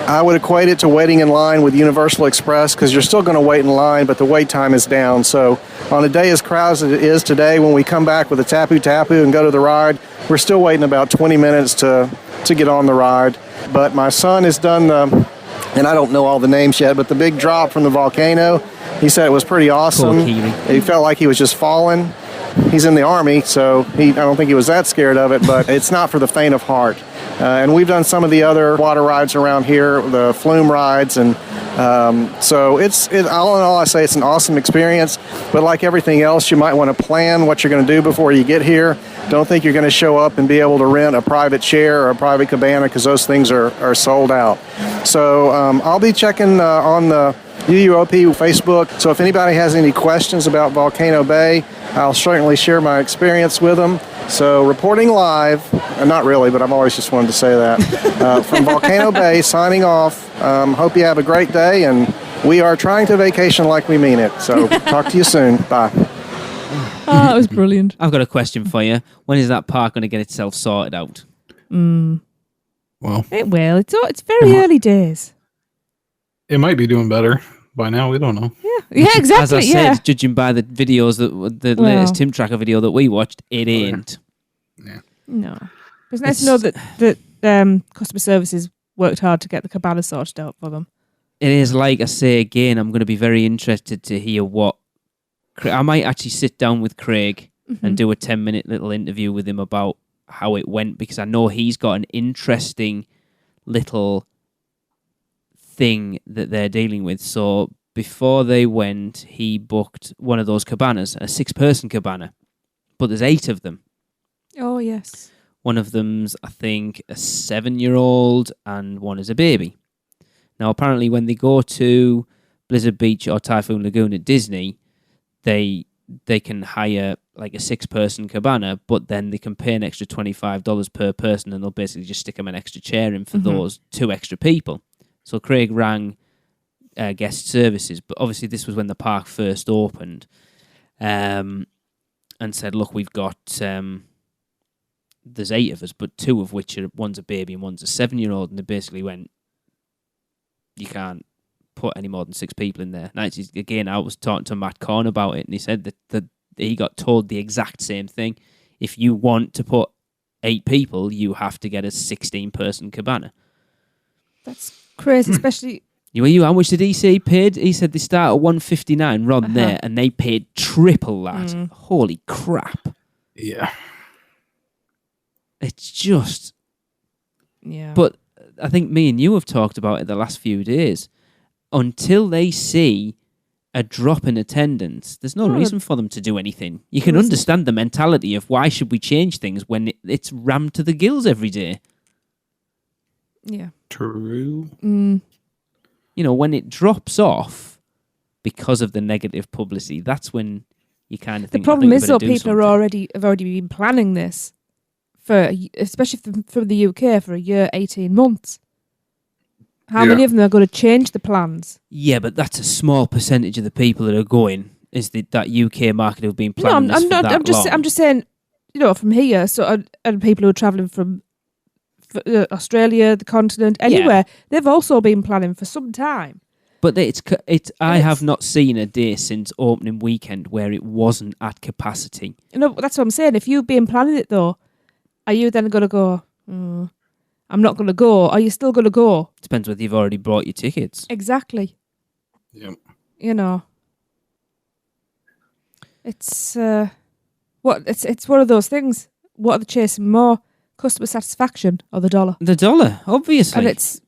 I would equate it to waiting in line with Universal Express, because you're still going to wait in line, but the wait time is down. So on a day as crowded as it is today, when we come back with the Tapu Tapu and go to the ride, we're still waiting about 20 minutes to get on the ride. But my son has done and I don't know all the names yet, but the big drop from the volcano, he said it was pretty awesome. He felt like he was just falling. He's in the Army, so I don't think he was that scared of it, but it's not for the faint of heart. And we've done some of the other water rides around here, the flume rides, and so all in all, I say it's an awesome experience. But like everything else, you might want to plan what you're going to do before you get here. Don't think you're going to show up and be able to rent a private chair or a private cabana, because those things are sold out. So I'll be checking on the UUOP Facebook. So if anybody has any questions about Volcano Bay, I'll certainly share my experience with them. So reporting live, not really, but I've always just wanted to say that, from Volcano Bay, signing off. Hope you have a great day, and we are trying to vacation like we mean it. So talk to you soon. Bye. Oh, that was brilliant. I've got a question for you. When is that park going to get itself sorted out? Well, it will. It's very early days. It might be doing better by now. We don't know. Yeah, exactly. As I said, judging by the videos, latest Tim Tracker video that we watched, it ain't. Yeah. No. It's nice to know that customer services worked hard to get the cabana sorted out for them. It is, like I say again, I'm going to be very interested to hear what... I might actually sit down with Craig and do a 10-minute little interview with him about how it went, because I know he's got an interesting little thing that they're dealing with. So before they went, he booked one of those cabanas, a 6-person cabana, but there's 8 of them. Oh, yes. One of them's, I think, a 7-year-old, and one is a baby. Now, apparently, when they go to Blizzard Beach or Typhoon Lagoon at Disney, they can hire like a 6-person cabana, but then they can pay an extra $25 per person, and they'll basically just stick them an extra chair in for those 2 extra people. So Craig rang guest services, but obviously this was when the park first opened, and said, look, we've got... there's 8 of us, but 2 of which one's a baby and one's a 7-year-old, and they basically went, you can't put any more than 6 people in there. Now, again, I was talking to Matt Korn about it, and he said that he got told the exact same thing. If you want to put 8 people, you have to get a 16-person cabana. That's crazy, especially... How much did he say he paid? He said they start at $159 run there, and they paid triple that. Holy crap. Yeah. It's just... Yeah. But I think me and you have talked about it the last few days. Until they see a drop in attendance, there's no reason for them to do anything. You can understand the mentality of why should we change things when it's rammed to the gills every day. Yeah. True. Mm. You know, when it drops off because of the negative publicity, that's when you kind of think. The problem is, though, people something. have already been planning this especially from the UK, for a year, 18 months. How many of them are going to change the plans? Yeah, but that's a small percentage of the people that are going. Is that UK market who've been planning this for that long? I'm just saying, from here. So, and people who are travelling from Australia, the continent, anywhere, they've also been planning for some time. But I have not seen a day since opening weekend where it wasn't at capacity. That's what I'm saying. If you've been planning it, though, are you then going to go, I'm not going to go? Are you still going to go? Depends whether you've already bought your tickets. Exactly. Yep. It's it's one of those things. What are they chasing more? Customer satisfaction or the dollar? The dollar, obviously. And it's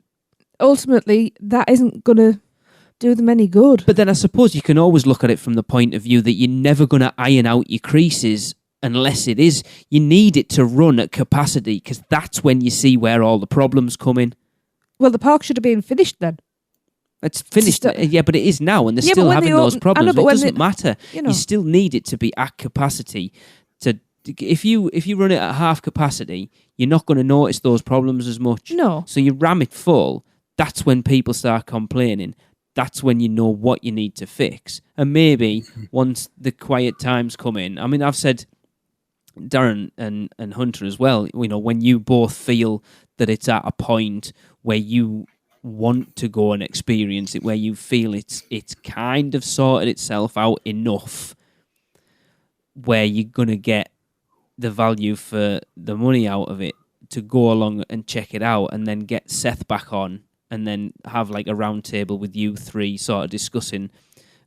ultimately that isn't going to do them any good. But then I suppose you can always look at it from the point of view that you're never going to iron out your creases unless you need it to run at capacity, because that's when you see where all the problems come in. Well, the park should have been finished then. It's finished, but it is now, and they're still having those problems. It doesn't matter. You still need it to be at capacity. If you run it at half capacity, you're not going to notice those problems as much. No. So you ram it full, that's when people start complaining. That's when you know what you need to fix. And maybe once the quiet times come in, I mean, I've said, Darren and Hunter as well, when you both feel that it's at a point where you want to go and experience it, where you feel it's kind of sorted itself out enough where you're going to get the value for the money out of it to go along and check it out, and then get Seth back on and then have like a round table with you three sort of discussing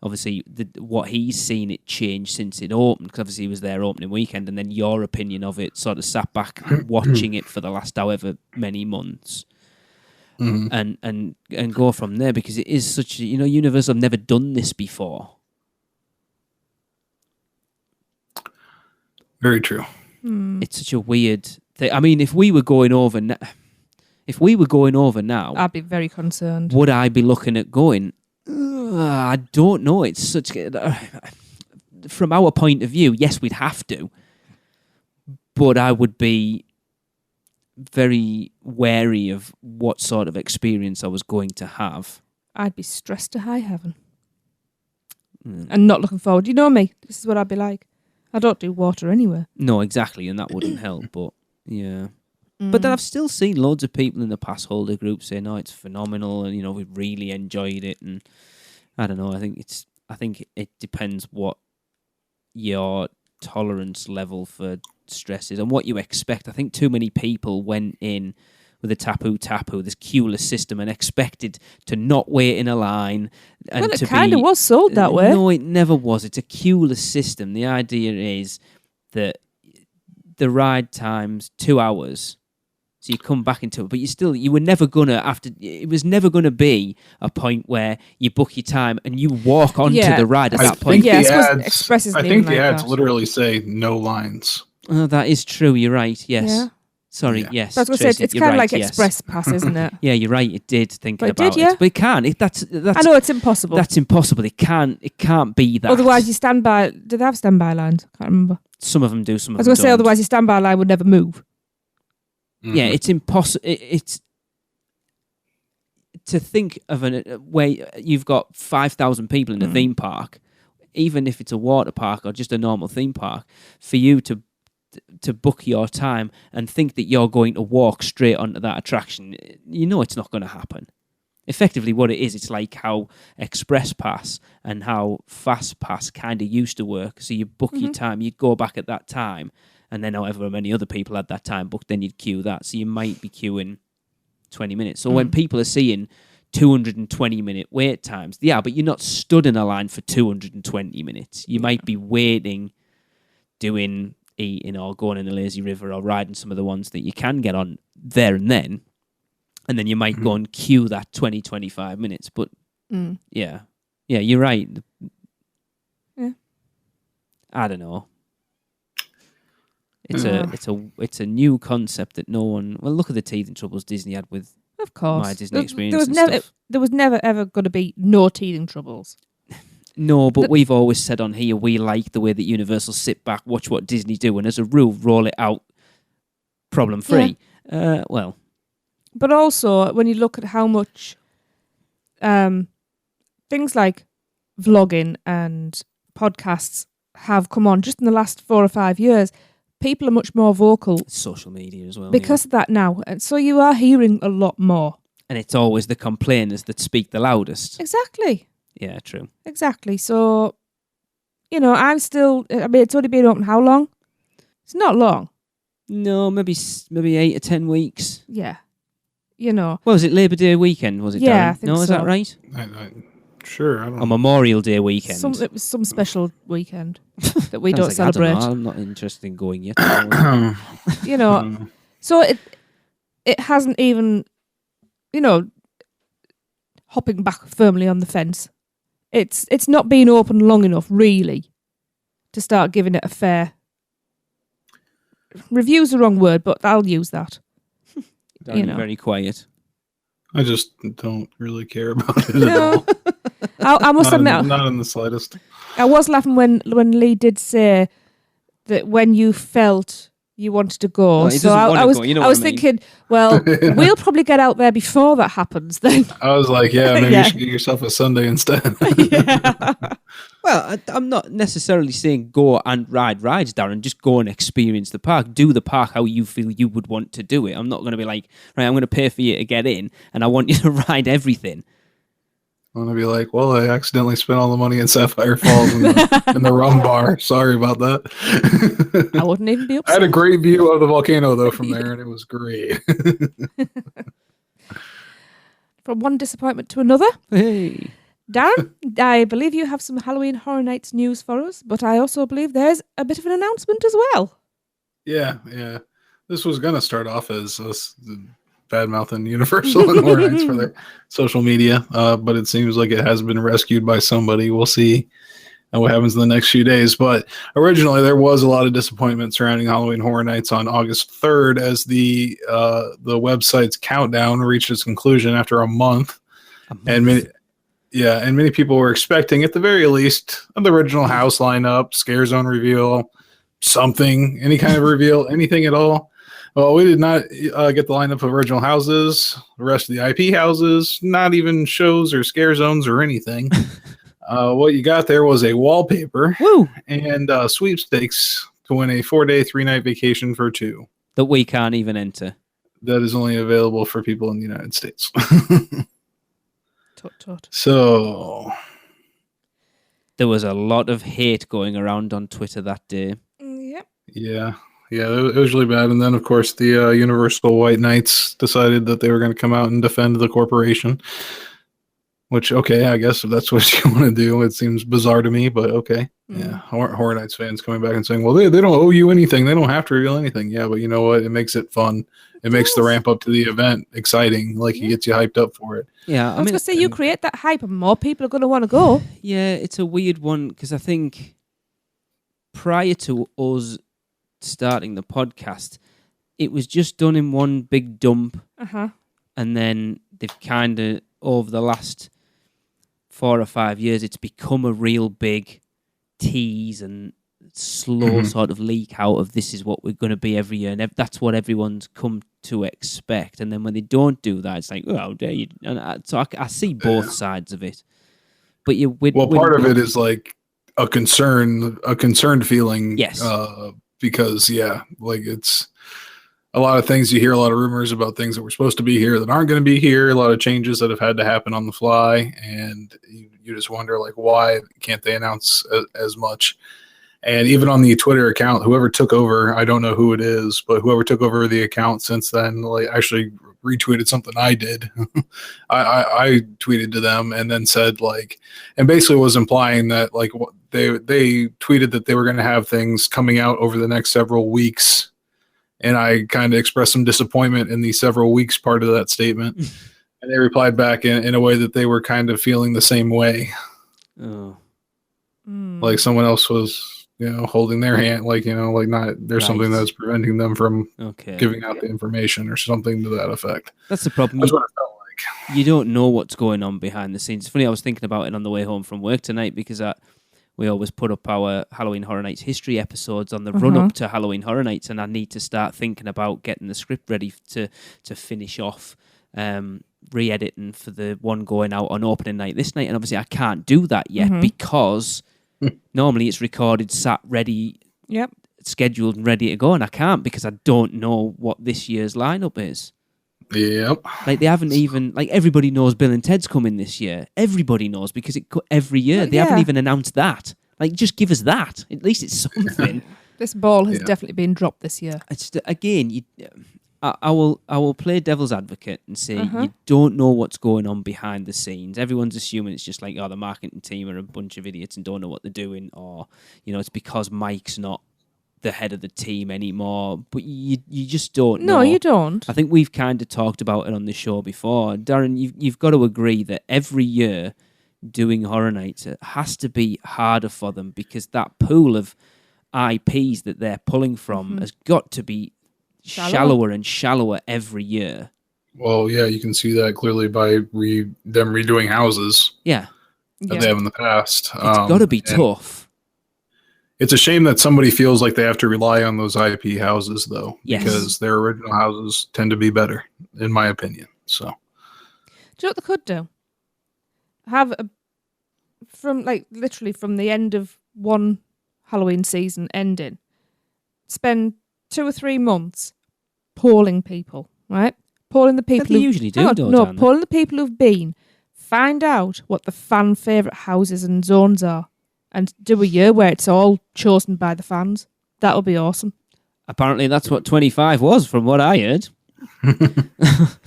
obviously what he's seen it change since it opened, because obviously he was there opening weekend, and then your opinion of it, sort of sat back watching it for the last however many months. And go from there, because it is such Universal have never done this before. Very true. It's such a weird thing. I mean, if we were going over now, I'd be very concerned. Would I be looking at going? I don't know. It's such from our point of view, yes, we'd have to, but I would be very wary of what sort of experience I was going to have. I'd be stressed to high heaven and not looking forward. You know me. This is what I'd be like. I don't do water anywhere. No, exactly, and that wouldn't help. But yeah, but then I've still seen loads of people in the pass holder group say, "No, it's phenomenal," and we really enjoyed it. And I don't know. I think it depends what your tolerance level for stress is and what you expect. I think too many people went in with a tapu, this queueless system, and expected to not wait in a line. And it kind of was sold that way. No, it never was. It's a queueless system. The idea is that the ride time's 2 hours. So you come back into it, but it was never going to be a point where you book your time and you walk onto the ride at that point. Yeah, I think the ads literally say no lines. Oh, that is true. You're right. Yes. Yeah. Sorry. Yes. That's what I said. It's kind of like Express Pass, isn't it? Yeah, you're right. It did thinking about it, but it can't. That's. I know it's impossible. That's impossible. It can't be that. Otherwise, you stand by. Do they have standby lines? I can't remember. Some of them do. Some of them don't. I was going to say, otherwise, your standby line would never move. Yeah, it's impossible. It's to think of where you've got 5,000 people in a theme park, even if it's a water park or just a normal theme park, for you to book your time and think that you're going to walk straight onto that attraction, it's not going to happen. Effectively, what it is, it's like how Express Pass and how Fast Pass kind of used to work. So you book your time, you go back at that time, and then however many other people had that time booked, then you'd queue that. So you might be queuing 20 minutes. So when people are seeing 220-minute wait times, but you're not stood in a line for 220 minutes. You might be waiting, eating or going in the lazy river or riding some of the ones that you can get on there and then you might go and queue that 20-25 minutes. But yeah, Yeah, you're right. Yeah. I don't know. It's a new concept that no one. Well, look at the teething troubles Disney had with Of course. my Disney experience. There was never ever going to be no teething troubles. No, but we've always said on here we like the way that Universal sit back, watch what Disney do, and as a rule, roll it out problem free. Yeah. Well, but also when you look at how much things like vlogging and podcasts have come on just in the last 4 or 5 years, people are much more vocal. Social media as well. Because of that now. And so you are hearing a lot more. And it's always the complainers that speak the loudest. Exactly. Yeah, true. Exactly. So, it's only been open how long? It's not long. No, maybe 8 or 10 weeks. Yeah. Well, was it Labour Day weekend, was it, Yeah, Darren? I think No, so. is that right? Sure, I don't know. On Memorial Day weekend. It was some special weekend that we Sounds don't like, celebrate. I don't know, I'm not interested in going yet. So it hasn't even, hopping back firmly on the fence. It's not been open long enough, really, to start giving it a fair. Review's the wrong word, but I'll use that. Very quiet. I just don't really care about it at all. I must admit, not in the slightest. I was laughing when Lee did say that when you felt you wanted to go. No, he so doesn't want I to was go, you know I what was I mean. thinking, well, we'll probably get out there before that happens then. I was like, maybe Yeah. you should get yourself a Sunday instead. Yeah. Well, I'm not necessarily saying go and ride rides, Darren. Just go and experience the park. Do the park how you feel you would want to do it. I'm not going to be like, right, I'm going to pay for you to get in, and I want you to ride everything. I'm going to be like, well, I accidentally spent all the money in Sapphire Falls in the rum bar. Sorry about that. I wouldn't even be I upset. had a great view of the volcano, though, from there, and it was great. From one disappointment to another. Hey. Darren, I believe you have some Halloween Horror Nights news for us, but I also believe there's a bit of an announcement as well. Yeah. This was going to start off as us bad-mouthing Universal and Horror Nights for their social media, but it seems like it has been rescued by somebody. We'll see what happens in the next few days. But originally, there was a lot of disappointment surrounding Halloween Horror Nights on August 3rd as the website's countdown reached its conclusion after a month. And many people were expecting, at the very least, the original house lineup, scare zone reveal, something, any kind of reveal, anything at all. Well, we did not get the lineup of original houses, the rest of the IP houses, not even shows or scare zones or anything. What you got there was a wallpaper and sweepstakes to win a 4-day, 3-night vacation for 2. That we can't even enter. That is only available for people in the United States. Tut. So there was a lot of hate going around on Twitter that day. Yep. Yeah, it was really bad. And then, of course, the Universal White Knights decided that they were going to come out and defend the corporation. Which, okay, I guess if that's what you want to do, it seems bizarre to me, but okay. Yeah, Horror Nights fans coming back and saying, well, they don't owe you anything. They don't have to reveal anything. Yeah, but you know what? It makes it fun. It makes the ramp up to the event exciting. Like, it gets you hyped up for it. Yeah, I was going to say, you create that hype and more people are going to want to go. Yeah, it's a weird one because I think prior to us starting the podcast, it was just done in one big dump. Uh-huh. And then they've kind of, over the last 4 or 5 years, it's become a real big tease and slow sort of leak out of this is what we're going to be every year. And that's what everyone's come to expect. And then when they don't do that, it's like, oh, how dare you? And so I see both sides of it. But part of it is like a concerned feeling. Yes. Because, it's a lot of things. You hear a lot of rumors about things that were supposed to be here that aren't going to be here. A lot of changes that have had to happen on the fly. And you just wonder, like, why can't they announce as much? And even on the Twitter account, whoever took over, I don't know who it is, but whoever took over the account since then, like, actually retweeted something I did. I tweeted to them and then said, like, and basically was implying that, like, they tweeted that they were going to have things coming out over the next several weeks. And I kind of expressed some disappointment in the several weeks part of that statement. And they replied back in a way that they were kind of feeling the same way. Oh. Like someone else was, holding their hand, like, not there's something that's preventing them from giving out the information or something to that effect. That's the problem. That's what it felt like. You don't know what's going on behind the scenes. It's funny, I was thinking about it on the way home from work tonight because we always put up our Halloween Horror Nights history episodes on the run-up to Halloween Horror Nights, and I need to start thinking about getting the script ready to finish off re-editing for the one going out on opening night this night, and obviously I can't do that yet because normally it's recorded, sat ready, scheduled and ready to go, and I can't because I don't know what this year's lineup is. Yep. Like they haven't even everybody knows Bill and Ted's coming this year. Everybody knows because it every year. They haven't even announced that. Like, just give us that. At least it's something. This ball has definitely been dropped this year. It's again. I will play devil's advocate and say you don't know what's going on behind the scenes. Everyone's assuming it's just like, the marketing team are a bunch of idiots and don't know what they're doing, or it's because Mike's not the head of the team anymore, but you just don't know. No, you don't. I think we've kind of talked about it on the show before. Darren, you've got to agree that every year doing Horror Nights, it has to be harder for them because that pool of IPs that they're pulling from has got to be shallower and shallower every year. Well, yeah, you can see that clearly by them redoing houses. Yeah. That they have in the past. It's got to be tough. It's a shame that somebody feels like they have to rely on those IP houses, though, because their original houses tend to be better, in my opinion. So, do you know what they could do? Have literally from the end of one Halloween season ending, spend 2 or 3 months polling people, right? Polling the people who usually do. Polling the people who've been. Find out what the fan favourite houses and zones are. And do a year where it's all chosen by the fans. That would be awesome. Apparently that's what 25 was, from what I heard.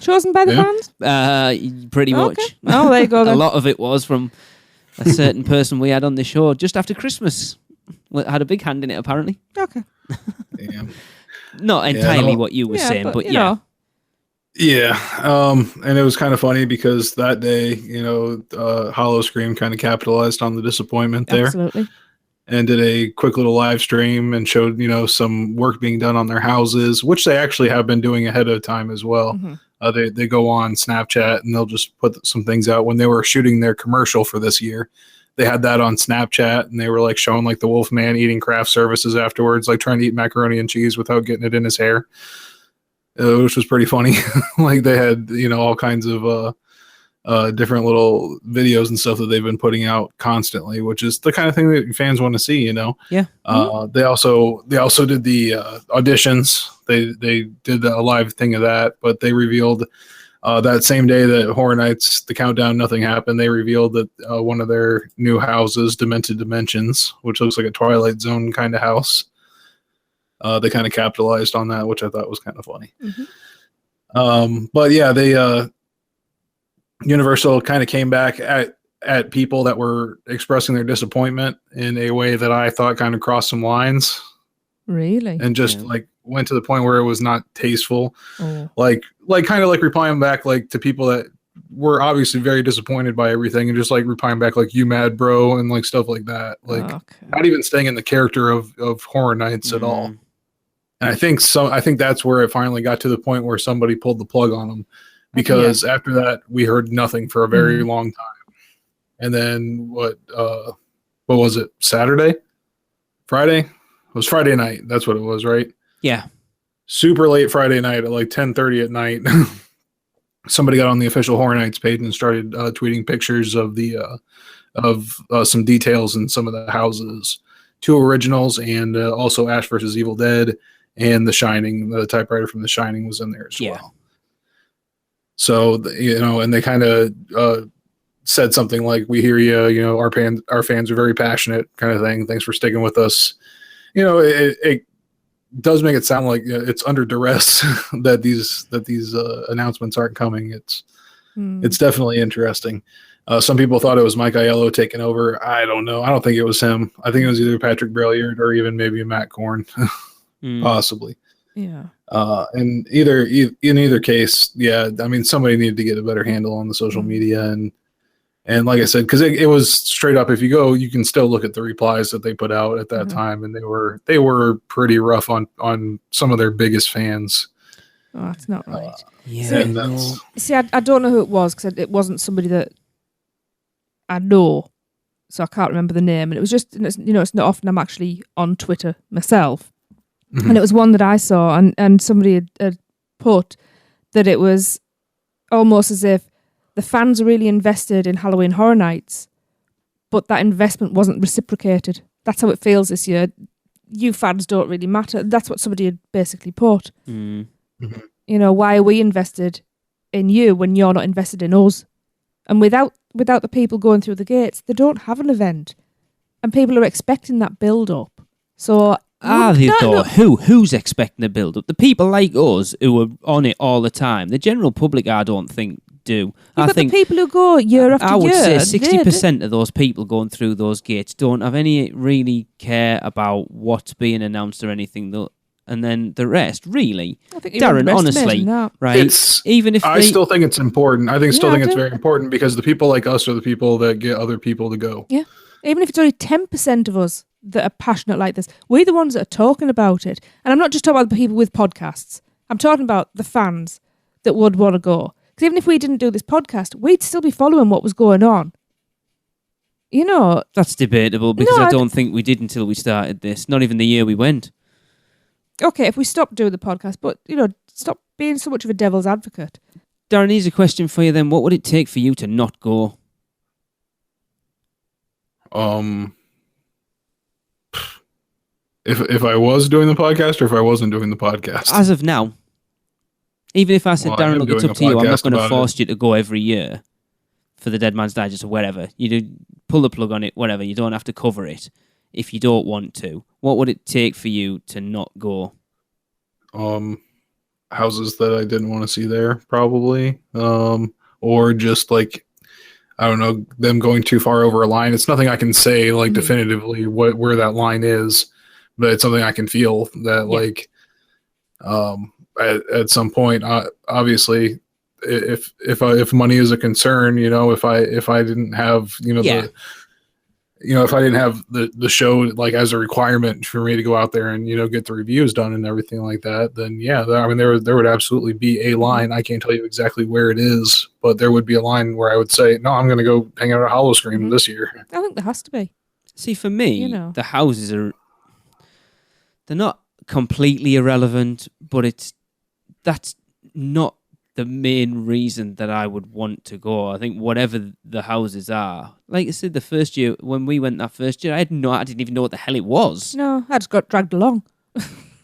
Chosen by the fans? Pretty much. Okay. Oh, there you go then. A lot of it was from a certain person we had on the show just after Christmas. Had a big hand in it, apparently. Okay. Damn. Not entirely what you were saying, but you know. Yeah, and it was kind of funny because that day, Hollow Scream kind of capitalized on the disappointment there. Absolutely. And did a quick little live stream and showed, some work being done on their houses, which they actually have been doing ahead of time as well. Mm-hmm. They go on Snapchat and they'll just put some things out. When they were shooting their commercial for this year, they had that on Snapchat and they were showing the Wolfman eating craft services afterwards, trying to eat macaroni and cheese without getting it in his hair. Which was pretty funny. They had, all kinds of different little videos and stuff that they've been putting out constantly, which is the kind of thing that fans want to see, Yeah. They also did the auditions. They did a live thing of that, but they revealed that same day that Horror Nights, the countdown, nothing happened. They revealed that one of their new houses, Demented Dimensions, which looks like a Twilight Zone kind of house. They kind of capitalized on that, which I thought was kind of funny. Mm-hmm. But yeah, they Universal kind of came back at people that were expressing their disappointment in a way that I thought kind of crossed some lines. Really? And just went to the point where it was not tasteful. Oh. Kind of replying back to people that were obviously very disappointed by everything and just replying back you mad bro and stuff like that. Not even staying in the character of Horror Nights at all. And I think that's where it finally got to the point where somebody pulled the plug on them, because after that we heard nothing for a very long time. And then what was it? Friday? It was Friday night. That's what it was, right? Yeah. Super late Friday night at 10:30 at night. Somebody got on the official Horror Nights page and started tweeting pictures of the some details in some of the houses. 2 originals and also Ash vs. Evil Dead and The Shining. The typewriter from The Shining was in there as well. So, and they kind of said something like, we hear you, our fans are very passionate kind of thing. Thanks for sticking with us. It does make it sound like it's under duress that these announcements aren't coming. It's definitely interesting. Some people thought it was Mike Aiello taking over. I don't know. I don't think it was him. I think it was either Patrick Braillard or even maybe Matt Korn, possibly. Yeah. And in either case, somebody needed to get a better handle on the social media and And like I said, because it was straight up, if you go, you can still look at the replies that they put out at that time, and they were pretty rough on some of their biggest fans. Oh, that's not right. See, I don't know who it was because it wasn't somebody that I know, so I can't remember the name. And it was just, it's not often I'm actually on Twitter myself. And it was one that I saw, and somebody had put that it was almost as if the fans are really invested in Halloween Horror Nights, but that investment wasn't reciprocated. That's how it feels this year. You fans don't really matter. That's what somebody had basically put. Why are we invested in you when you're not invested in us? And without the people going through the gates, they don't have an event. And people are expecting that build-up. So... Who's expecting the build-up? The people like us who are on it all the time. The general public, I don't think, do. I think the people who go year after year... I would say 60% of those people going through those gates don't have any really care about what's being announced or anything. And then the rest, really. I think Darren, honestly, right? Even if I still think it's important. I think it's very important because the people like us are the people that get other people to go. Yeah. Even if it's only 10% of us that are passionate like this, we're the ones that are talking about it. And I'm not just talking about the people with podcasts. I'm talking about the fans that would want to go. Because even if we didn't do this podcast, we'd still be following what was going on. That's debatable because I don't think we did until we started this. Not even the year we went. Okay, if we stopped doing the podcast, but, stop being so much of a devil's advocate. Darren, here's a question for you then. What would it take for you to not go? If I was doing the podcast or if I wasn't doing the podcast? As of now. Even if I said, Darren, look, it's up to you. I'm not going to force you to go every year for the Dead Man's Digest or whatever. You do pull the plug on it, whatever. You don't have to cover it if you don't want to. What would it take for you to not go? Houses that I didn't want to see there, probably. Or just like, I don't know, them going too far over a line. It's nothing I can say like definitively where that line is, but it's something I can feel that at some point, obviously, if money is a concern, if I didn't have if I didn't have the show like as a requirement for me to go out there and get the reviews done and everything like that, then there would absolutely be a line. I can't tell you exactly where it is, but there would be a line where I would say, no, I'm going to go hang out at Hollowscream this year. I think there has to be. See, for me, the houses they're not completely irrelevant, but that's not the main reason that I would want to go. I think whatever the houses are, like I said, the first year when we went that first year, I didn't even know what the hell it was. No, I just got dragged along.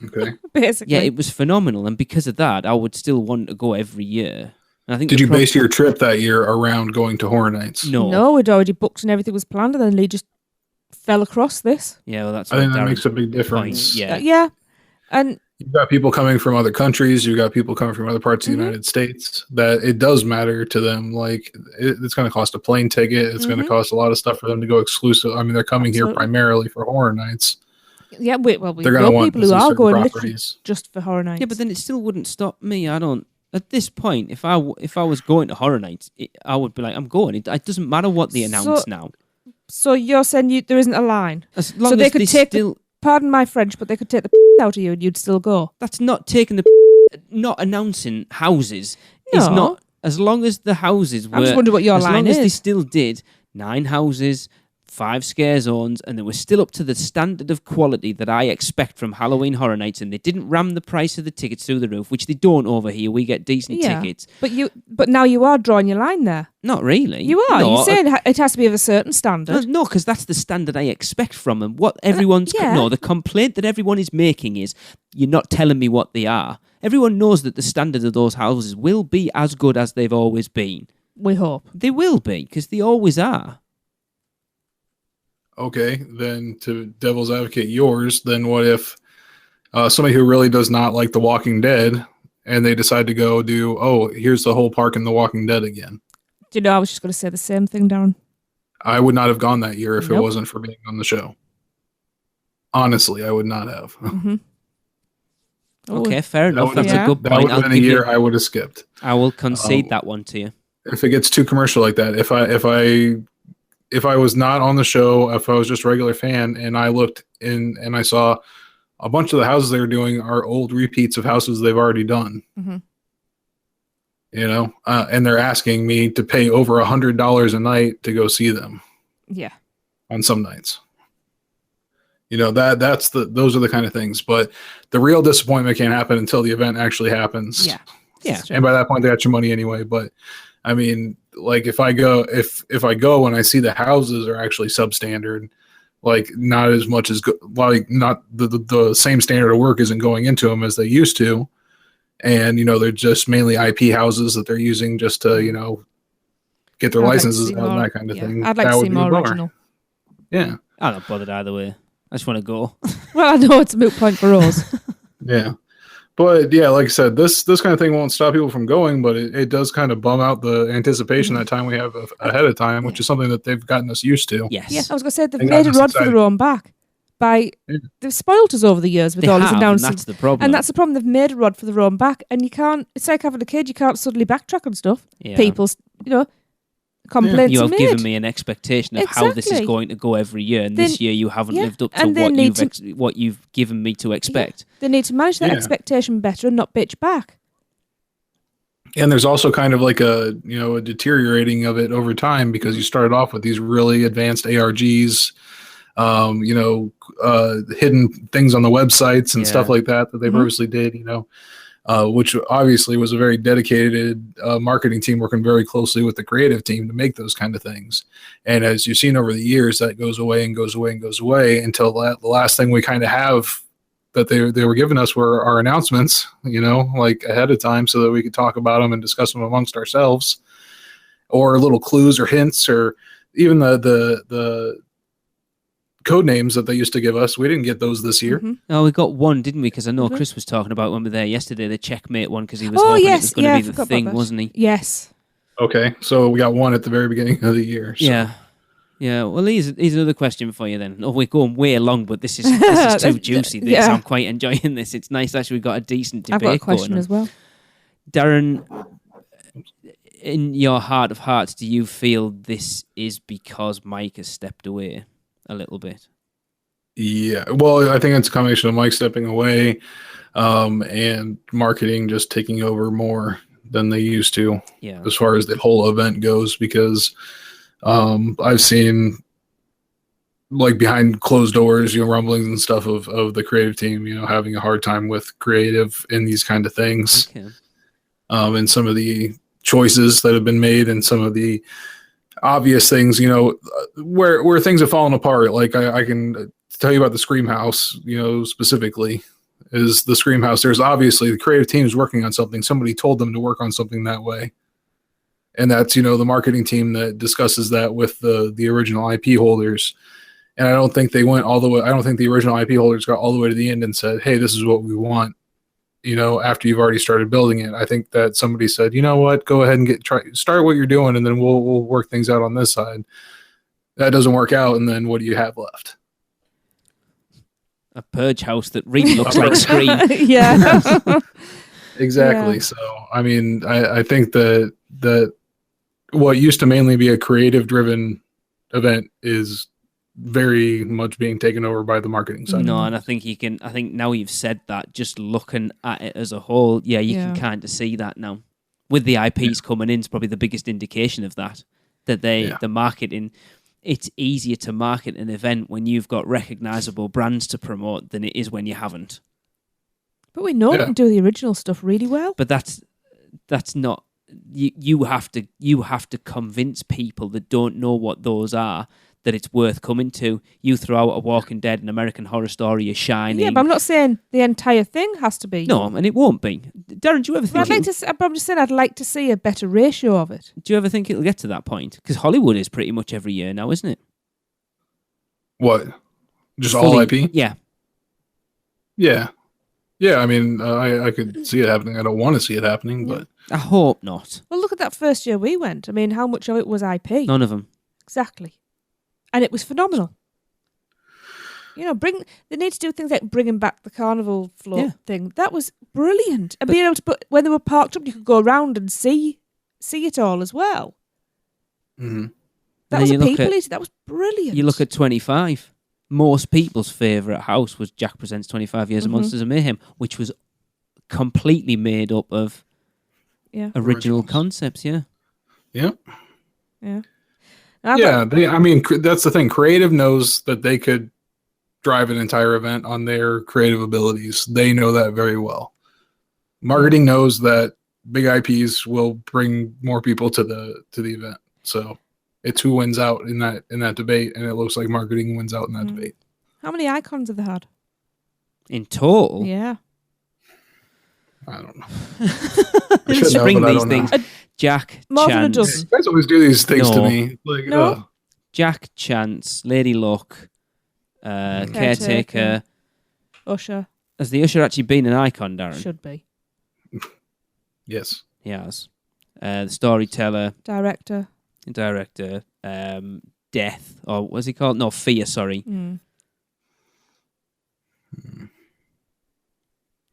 Okay. Basically. Yeah, it was phenomenal, and because of that, I would still want to go every year. And I think Did you base your trip that year around going to Horror Nights? No, we'd already booked and everything was planned, and then Lee just fell across this. Yeah, well, that's. I think that makes a big difference. Yeah, and. You've got people coming from other countries. You've got people coming from other parts of the United States. That it does matter to them. Like it's going to cost a plane ticket. It's going to cost a lot of stuff for them to go exclusive. I mean, they're coming here primarily for Horror Nights. Yeah, we know people who are going literally just for Horror Nights. Yeah, but then it still wouldn't stop me. I don't. At this point, if I was going to Horror Nights, I would be like, I'm going. It doesn't matter what they announce now. So you're saying there isn't a line? As long as they could take pardon my French, but they could take the out of you and you'd still go. That's not taking not announcing houses. No. Is not, as long as the houses were... I just wonder what your line is. As long as they still did 9 houses, 5 scare zones, and they were still up to the standard of quality that I expect from Halloween Horror Nights, and they didn't ram the price of the tickets through the roof, which they don't over here. We get decent tickets. But now you are drawing your line there. Not really. You are. You're saying it has to be of a certain standard. No, because that's the standard I expect from them. What everyone's... No, the complaint that everyone is making is, you're not telling me what they are. Everyone knows that the standard of those houses will be as good as they've always been. We hope. They will be, because they always are. Okay, then to devil's advocate yours, then what if somebody who really does not like The Walking Dead and they decide to go do, here's the whole park in The Walking Dead again? Do you know, I was just going to say the same thing, Darren. I would not have gone that year if it wasn't for being on the show. Honestly, I would not have. Mm-hmm. Okay, fair enough. That's a good point. That would have been a year I would have skipped. I will concede that one to you. if it gets too commercial like that. If I was not on the show, if I was just a regular fan, and I looked in and I saw a bunch of the houses they were doing are old repeats of houses they've already done. Mm-hmm. And they're asking me to pay over $100 a night to go see them. Yeah. On some nights. Those are the kind of things. But the real disappointment can't happen until the event actually happens. Yeah. Yeah. And by that point, they got your money anyway. But I mean, like if I go and I see the houses are actually substandard, like not as much as not the same standard of work isn't going into them as they used to, and they're just mainly IP houses that they're using just to get their licenses out and that kind of thing. I'd like to see more original. Yeah, I'm not bothered either way. I just want to go. Well, I know it's a moot point for us. Yeah. But yeah, like I said, this kind of thing won't stop people from going, but it does kind of bum out the anticipation that time we have ahead of time, which is something that they've gotten us used to. Yes. Yeah, I was going to say they've made a rod for their own back. They've spoiled us over the years with all these announcements. And that's the problem. And that's the problem. They've made a rod for their own back, and you can't. It's like having a kid. You can't suddenly backtrack on stuff. Yeah. People's, complaints. You are have made. given me an expectation of how this is going to go every year, and this year you haven't lived up to what you've given me to expect. Yeah. They need to manage that expectation better and not bitch back. And there's also kind of like a deteriorating of it over time because you started off with these really advanced ARGs, hidden things on the websites and stuff like that they purposely did, which obviously was a very dedicated marketing team working very closely with the creative team to make those kind of things. And as you've seen over the years, that goes away and goes away and goes away until the last thing we kind of have that they were giving us were our announcements, like ahead of time so that we could talk about them and discuss them amongst ourselves, or little clues or hints, or even the code names that they used to give us. We didn't get those this year. Mm-hmm. Oh, we got one, didn't we? Because I know Chris was talking about when we were there yesterday, the checkmate one, because he was hoping it was going to be the thing, wasn't he? Yes. Okay, so we got one at the very beginning of the year. So. Yeah. Well, here's another question for you then. Oh, we're going way long, but this is too juicy. I'm quite enjoying this. It's nice actually. We've got a decent debate. I've got a question going as well. Darren, in your heart of hearts, do you feel this is because Mike has stepped away a little bit? Yeah, well, I think it's a combination of Mike stepping away and marketing just taking over more than they used to as far as the whole event goes, because I've seen like behind closed doors, rumblings and stuff of the creative team, having a hard time with creative in these kind of things. Okay. And some of the choices that have been made and some of the obvious things, where things have fallen apart. Like I can tell you about the Scream House, specifically is the Scream House. There's obviously the creative team's working on something. Somebody told them to work on something that way. And that's, the marketing team that discusses that with the original IP holders. And I don't think they went all the way. I don't think the original IP holders got all the way to the end and said, hey, this is what we want, after you've already started building it. I think that somebody said, you know what, go ahead and start what you're doing, and then we'll work things out on this side. That doesn't work out, and then what do you have left? A purge house that really looks like Scream. Yeah. Exactly. Yeah. So, I mean, I think that what used to mainly be a creative-driven event is very much being taken over by the marketing side. No, and I think now you've said that, just looking at it as a whole, you can kind of see that now. With the IPs coming in, it's probably the biggest indication of that the marketing, it's easier to market an event when you've got recognizable brands to promote than it is when you haven't. But we know we can do the original stuff really well. But that's not. You have to convince people that don't know what those are that it's worth coming to. You throw out a Walking Dead, an American Horror Story, a Shining. Yeah, but I'm not saying the entire thing has to be. No, and it won't be. Darren, do you ever think? I'm just saying I'd like to see a better ratio of it. Do you ever think it'll get to that point? Because Hollywood is pretty much every year now, isn't it? What? Just all IP? Yeah. Yeah. Yeah, I mean, I could see it happening. I don't want to see it happening, but... I hope not. Well, look at that first year we went. I mean, how much of it was IP? None of them. Exactly. And it was phenomenal. They need to do things like bringing back the carnival float thing. That was brilliant. And being able to put, when they were parked up, you could go around and see see it all as well. Mm-hmm. That was a people eater. That was brilliant. You look at 25. Most people's favourite house was Jack Presents 25 Years of Monsters of Mayhem, which was completely made up of original concepts. Yeah. Yeah. That's the thing. Creative knows that they could drive an entire event on their creative abilities. They know that very well. Marketing knows that big IPs will bring more people to the event. So it's who wins out in that debate, and it looks like marketing wins out in that debate. How many icons have they had? In total? Yeah. I don't know. Spring these things. Jack, more Chance. than a dozen. You guys always do these things to me. Like, no. Jack, Chance, Lady Luck, Caretaker, Usher. Has the Usher actually been an icon, Darren? Should be. Yes. He has. The Storyteller. Director. Death. Or what's he called? No, Fear, sorry. And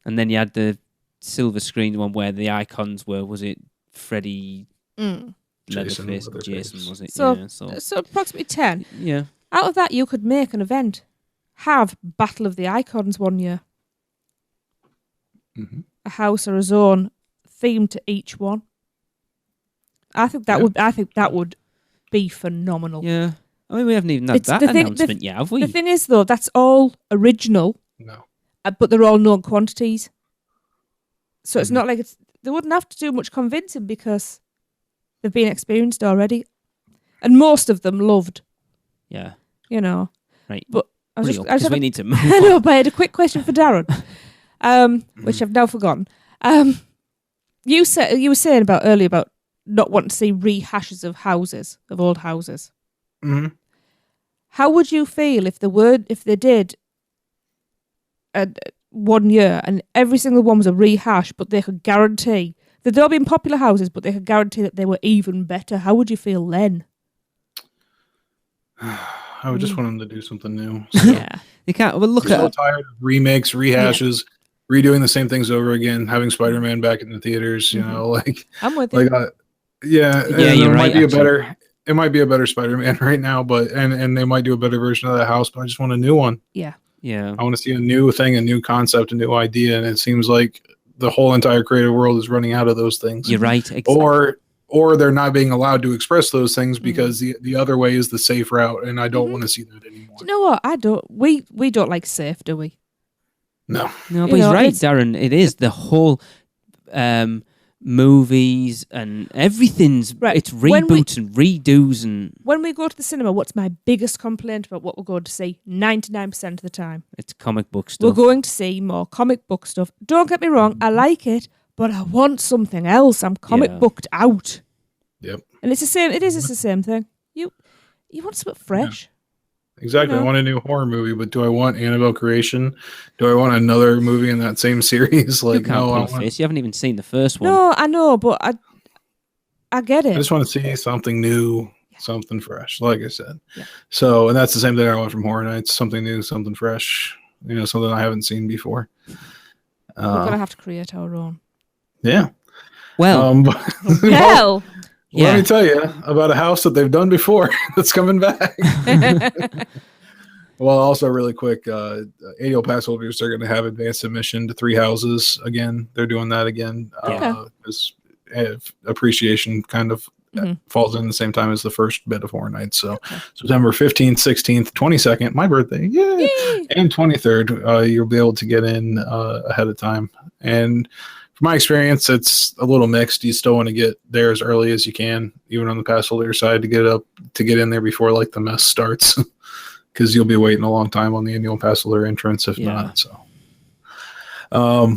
then you had the silver screen one where the icons were, was it Freddy, Leatherface, and Jason, was it? So approximately 10. Yeah. Out of that, you could make an event. Have Battle of the Icons one year. A house or a zone themed to each one. I think that would be phenomenal. Yeah. I mean, we haven't even had that announcement yet, have we? The thing is, though, that's all original. No. But they're all known quantities. So it's not like they wouldn't have to do much convincing because they've been experienced already. And most of them loved. Yeah. You know. Right. But we need to move I know, but I had a quick question for Darren, which I've now forgotten. You were saying earlier about not wanting to see rehashes of old houses. Mm-hmm. How would you feel if they did 1 year and every single one was a rehash, but they could guarantee that they'll be in popular houses, but they could guarantee that they were even better? How would you feel then? I would just want them to do something new. So. Yeah, they can't. Well, look I'm so tired of remakes, rehashes, redoing the same things over again. Having Spider-Man back in the theaters, you know, like I'm with you. You're right. It might be a better Spider-Man right now, but and they might do a better version of that house. But I just want a new one. Yeah. I want to see a new thing, a new concept, a new idea, and it seems like the whole entire creative world is running out of those things. You're right. Exactly. Or they're not being allowed to express those things because the other way is the safe route, and I don't want to see that anymore. Do you know what? I don't. We don't like safe, do we? No, but he's right, Darren. It is the whole movies and everything's right. It's reboots and redos. And when we go to the cinema, what's my biggest complaint about what we're going to see 99% of the time? It's comic book stuff. We're going to see more comic book stuff. Don't get me wrong, I like it, but I want something else. I'm comic booked out. Yep. And it's the same. It's the same thing. You want something fresh. Yeah. Exactly. I want a new horror movie, but do I want Annabelle Creation? Do I want another movie in that same series? Like, you haven't even seen the first one. No, I know, but I get it. I just want to see something new, something fresh, like I said. Yeah. So, and that's the same thing I want from Horror Nights: something new, something fresh. You know, something I haven't seen before. We're gonna have to create our own. Yeah. Well. Let me tell you about a house that they've done before that's coming back. Well, also really quick, Annual Passholders are going to have advanced submission to 3 houses again. They're doing that again. This appreciation kind of falls in the same time as the first bit of Horror Nights. So September 15th, 16th, 22nd, my birthday, and 23rd, you'll be able to get in ahead of time. And from my experience, it's a little mixed. You still want to get there as early as you can, even on the pass holder side, to get in there before like the mess starts, because you'll be waiting a long time on the annual pass holder entrance if not. So,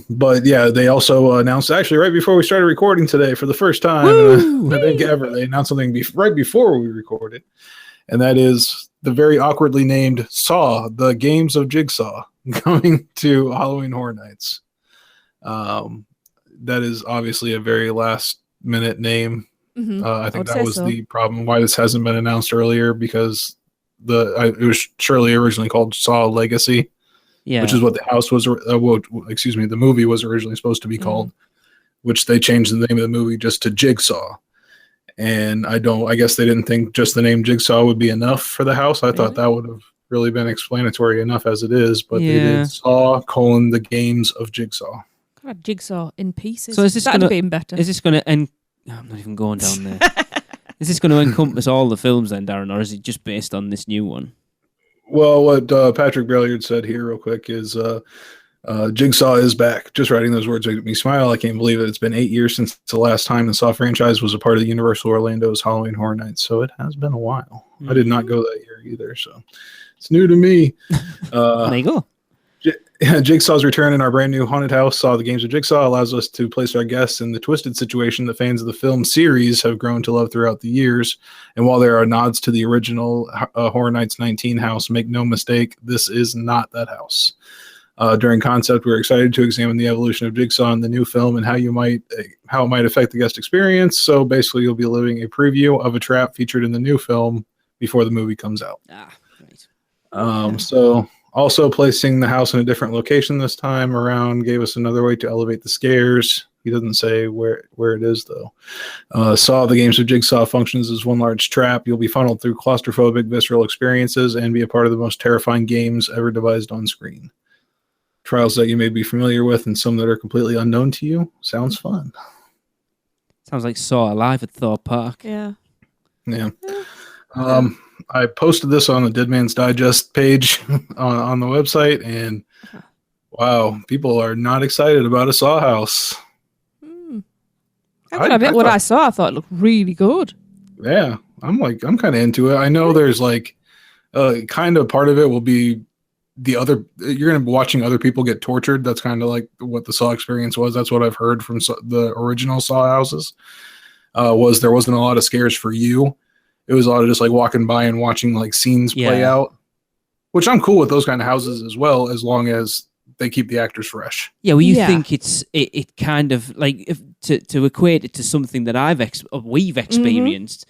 but yeah, they also announced actually right before we started recording today for the first time, I think ever, they announced something right before we recorded, and that is the very awkwardly named Saw: The Games of Jigsaw coming to Halloween Horror Nights. That is obviously a very last minute name. I think that was the problem why this hasn't been announced earlier, because it was surely originally called Saw Legacy, which is what the house was. The movie was originally supposed to be called, which they changed the name of the movie just to Jigsaw. And I guess they didn't think just the name Jigsaw would be enough for the house. I thought that would have really been explanatory enough as it is, but they did Saw: the games of Jigsaw. God, Jigsaw in pieces. So is this That'd gonna, have been better. Is this going to end? I'm not even going down there. Is this going to encompass all the films then, Darren, or is it just based on this new one? Well, what Patrick Braillard said here real quick is Jigsaw is back. Just writing those words make me smile. I can't believe it. It's been 8 years since the last time the Saw franchise was a part of the Universal Orlando's Halloween Horror Nights, so it has been a while. I did not go that year either, so it's new to me. There you go. Jigsaw's return in our brand new haunted house, Saw: The Games of Jigsaw, allows us to place our guests in the twisted situation that fans of the film series have grown to love throughout the years. And while there are nods to the original Horror Nights 19 house, make no mistake, this is not that house. During concept, we're excited to examine the evolution of Jigsaw in the new film and how it might affect the guest experience. So basically, you'll be living a preview of a trap featured in the new film before the movie comes out. Right. So also placing the house in a different location this time around gave us another way to elevate the scares. He doesn't say where it is, though. Saw: The Games of Jigsaw functions as one large trap. You'll be funneled through claustrophobic, visceral experiences and be a part of the most terrifying games ever devised on screen. Trials that you may be familiar with and some that are completely unknown to you. Sounds fun. Sounds like Saw Alive at Thorpe Park. Yeah. I posted this on the Dead Man's Digest page on the website, and wow, people are not excited about a Saw house. I bet I saw, I thought it looked really good. Yeah, I'm kind of into it. I know there's kind of part of it will be you're going to be watching other people get tortured. That's kind of like what the Saw experience was. That's what I've heard from the original Saw houses. There wasn't a lot of scares for you. It was a lot of just like walking by and watching like scenes play out, which I'm cool with those kind of houses as well, as long as they keep the actors fresh. Yeah, well, you think it kind of like to equate it to something that we've experienced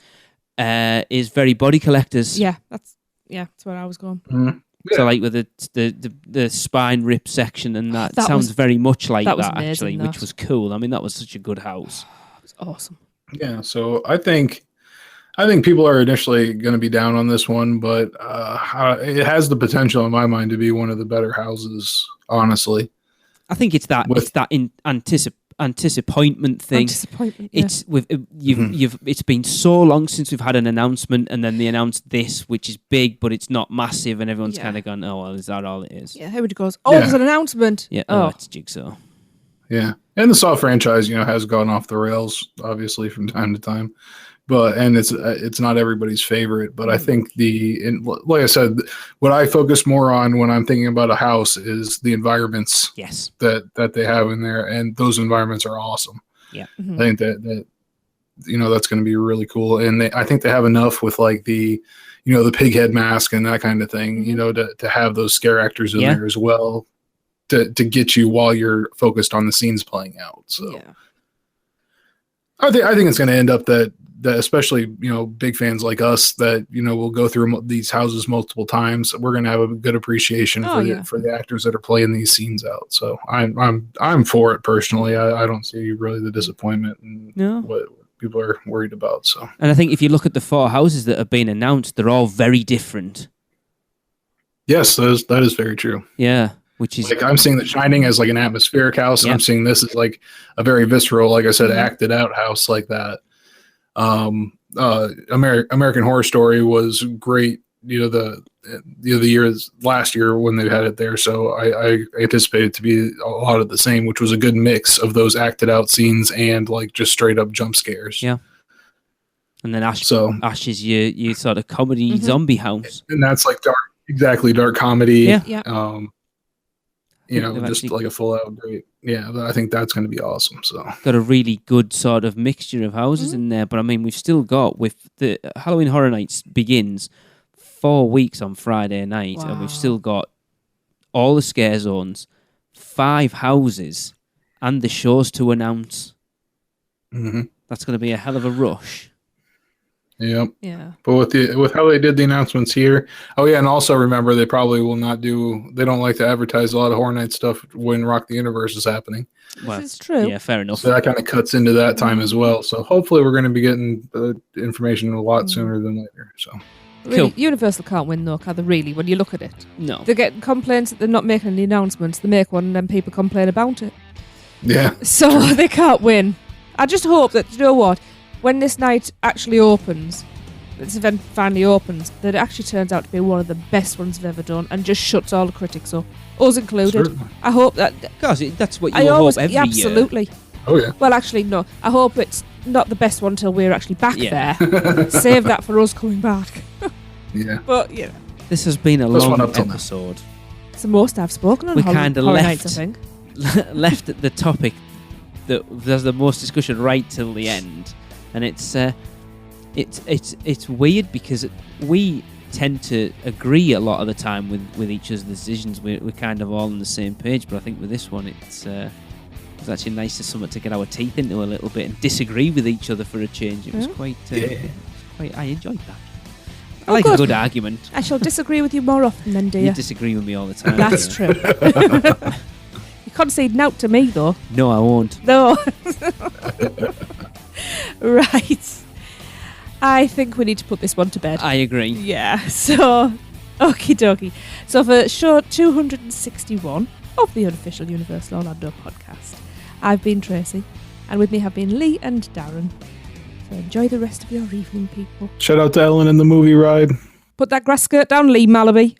is very Body Collectors. Yeah, that's where I was going. Mm-hmm. Yeah. So like with the spine rip section and that sounds very much like that amazing, actually, which was cool. I mean, that was such a good house. It was awesome. Yeah, so I think people are initially going to be down on this one, but it has the potential in my mind to be one of the better houses, honestly. I think it's that anticipation thing. It's it's been so long since we've had an announcement, and then they announced this, which is big, but it's not massive, and everyone's kind of gone, "Oh, well, is that all it is?" Yeah, everybody goes, there's an announcement. Yeah, it's Jigsaw. Yeah, and the Saw franchise, has gone off the rails, obviously, from time to time. And it's not everybody's favorite, but I think like I said, what I focus more on when I'm thinking about a house is the environments that they have in there, and those environments are awesome. Yeah, I think that that's going to be really cool, and I think they have enough with like the the pig head mask and that kind of thing, to have those scare actors in there as well to get you while you're focused on the scenes playing out. So I think it's going to end up that especially big fans like us that will go through these houses multiple times. We're going to have a good appreciation for the actors that are playing these scenes out. So I'm for it personally. I don't see really the disappointment and what people are worried about. So, and I think if you look at the 4 houses that have been announced, they're all very different. Yes, that is very true. Yeah. Which is like I'm seeing The Shining as like an atmospheric house, and I'm seeing this as like a very visceral, like I said, acted out house like that. American Horror Story was great. The years last year when they had it there, so I anticipated it to be a lot of the same, which was a good mix of those acted out scenes and like just straight up jump scares. Yeah. And then Ash is your sort of comedy zombie house, and that's like dark comedy. Yeah. Just like a full out great. Yeah, I think that's going to be awesome. So got a really good sort of mixture of houses in there. But I mean, we've still got, with the Halloween Horror Nights begins 4 weeks on Friday night, and we've still got all the scare zones, 5 houses, and the shows to announce. Mm-hmm. That's going to be a hell of a rush. Yep. Yeah. But with how they did the announcements here, and also remember they probably will not do. They don't like to advertise a lot of Horror Nights stuff when Rock the Universe is happening. This is true. Yeah, fair enough. So that kind of cuts into that time as well. So hopefully we're going to be getting information a lot sooner than later. So. Really, Universal can't win though, can they, really, when you look at it? No. They're getting complaints that they're not making any announcements. They make one and then people complain about it. Yeah. So they can't win. I just hope that, you know what, when this night actually opens, this event finally opens, that it actually turns out to be one of the best ones they've ever done and just shuts all the critics up, us included. Certainly. I hope that... Because that's what you hope every year. Absolutely. Oh, yeah. Well, actually, no. I hope it's not the best one until we're actually back there. Save that for us coming back. Yeah. But, yeah. This has been a long episode. It's the most I've spoken on we kind of Nights, I think. left the topic that there's the most discussion right till the end. And it's weird because we tend to agree a lot of the time with each other's decisions. We're kind of all on the same page, but I think with this one it's actually nice to get our teeth into a little bit and disagree with each other for a change. It was quite I enjoyed that. I like a good argument. I shall disagree with you more often then, dear. You disagree with me all the time. That's true. You concede nout to me though. No, I won't. No. Right. I think we need to put this one to bed. I agree. Yeah, so, okie dokie. So for show 261 of the Unofficial Universal Orlando podcast, I've been Tracy, and with me have been Lee and Darren. So enjoy the rest of your evening, people. Shout out to Ellen in the movie ride. Put that grass skirt down, Lee Malaby.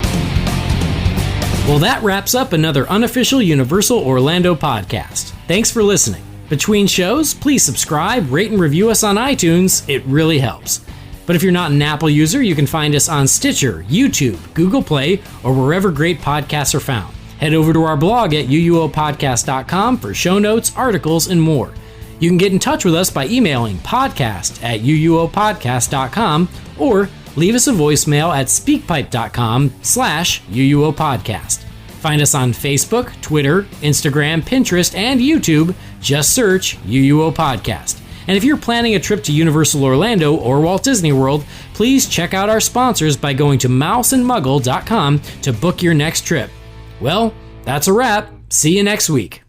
Well, that wraps up another Unofficial Universal Orlando podcast. Thanks for listening. Between shows, please subscribe, rate, and review us on iTunes. It really helps. But if you're not an Apple user, you can find us on Stitcher, YouTube, Google Play, or wherever great podcasts are found. Head over to our blog at uuopodcast.com for show notes, articles, and more. You can get in touch with us by emailing podcast@uuopodcast.com or leave us a voicemail at speakpipe.com/uuopodcast. Find us on Facebook, Twitter, Instagram, Pinterest, and YouTube. Just search UUO Podcast. And if you're planning a trip to Universal Orlando or Walt Disney World, please check out our sponsors by going to mouseandmuggle.com to book your next trip. Well, that's a wrap. See you next week.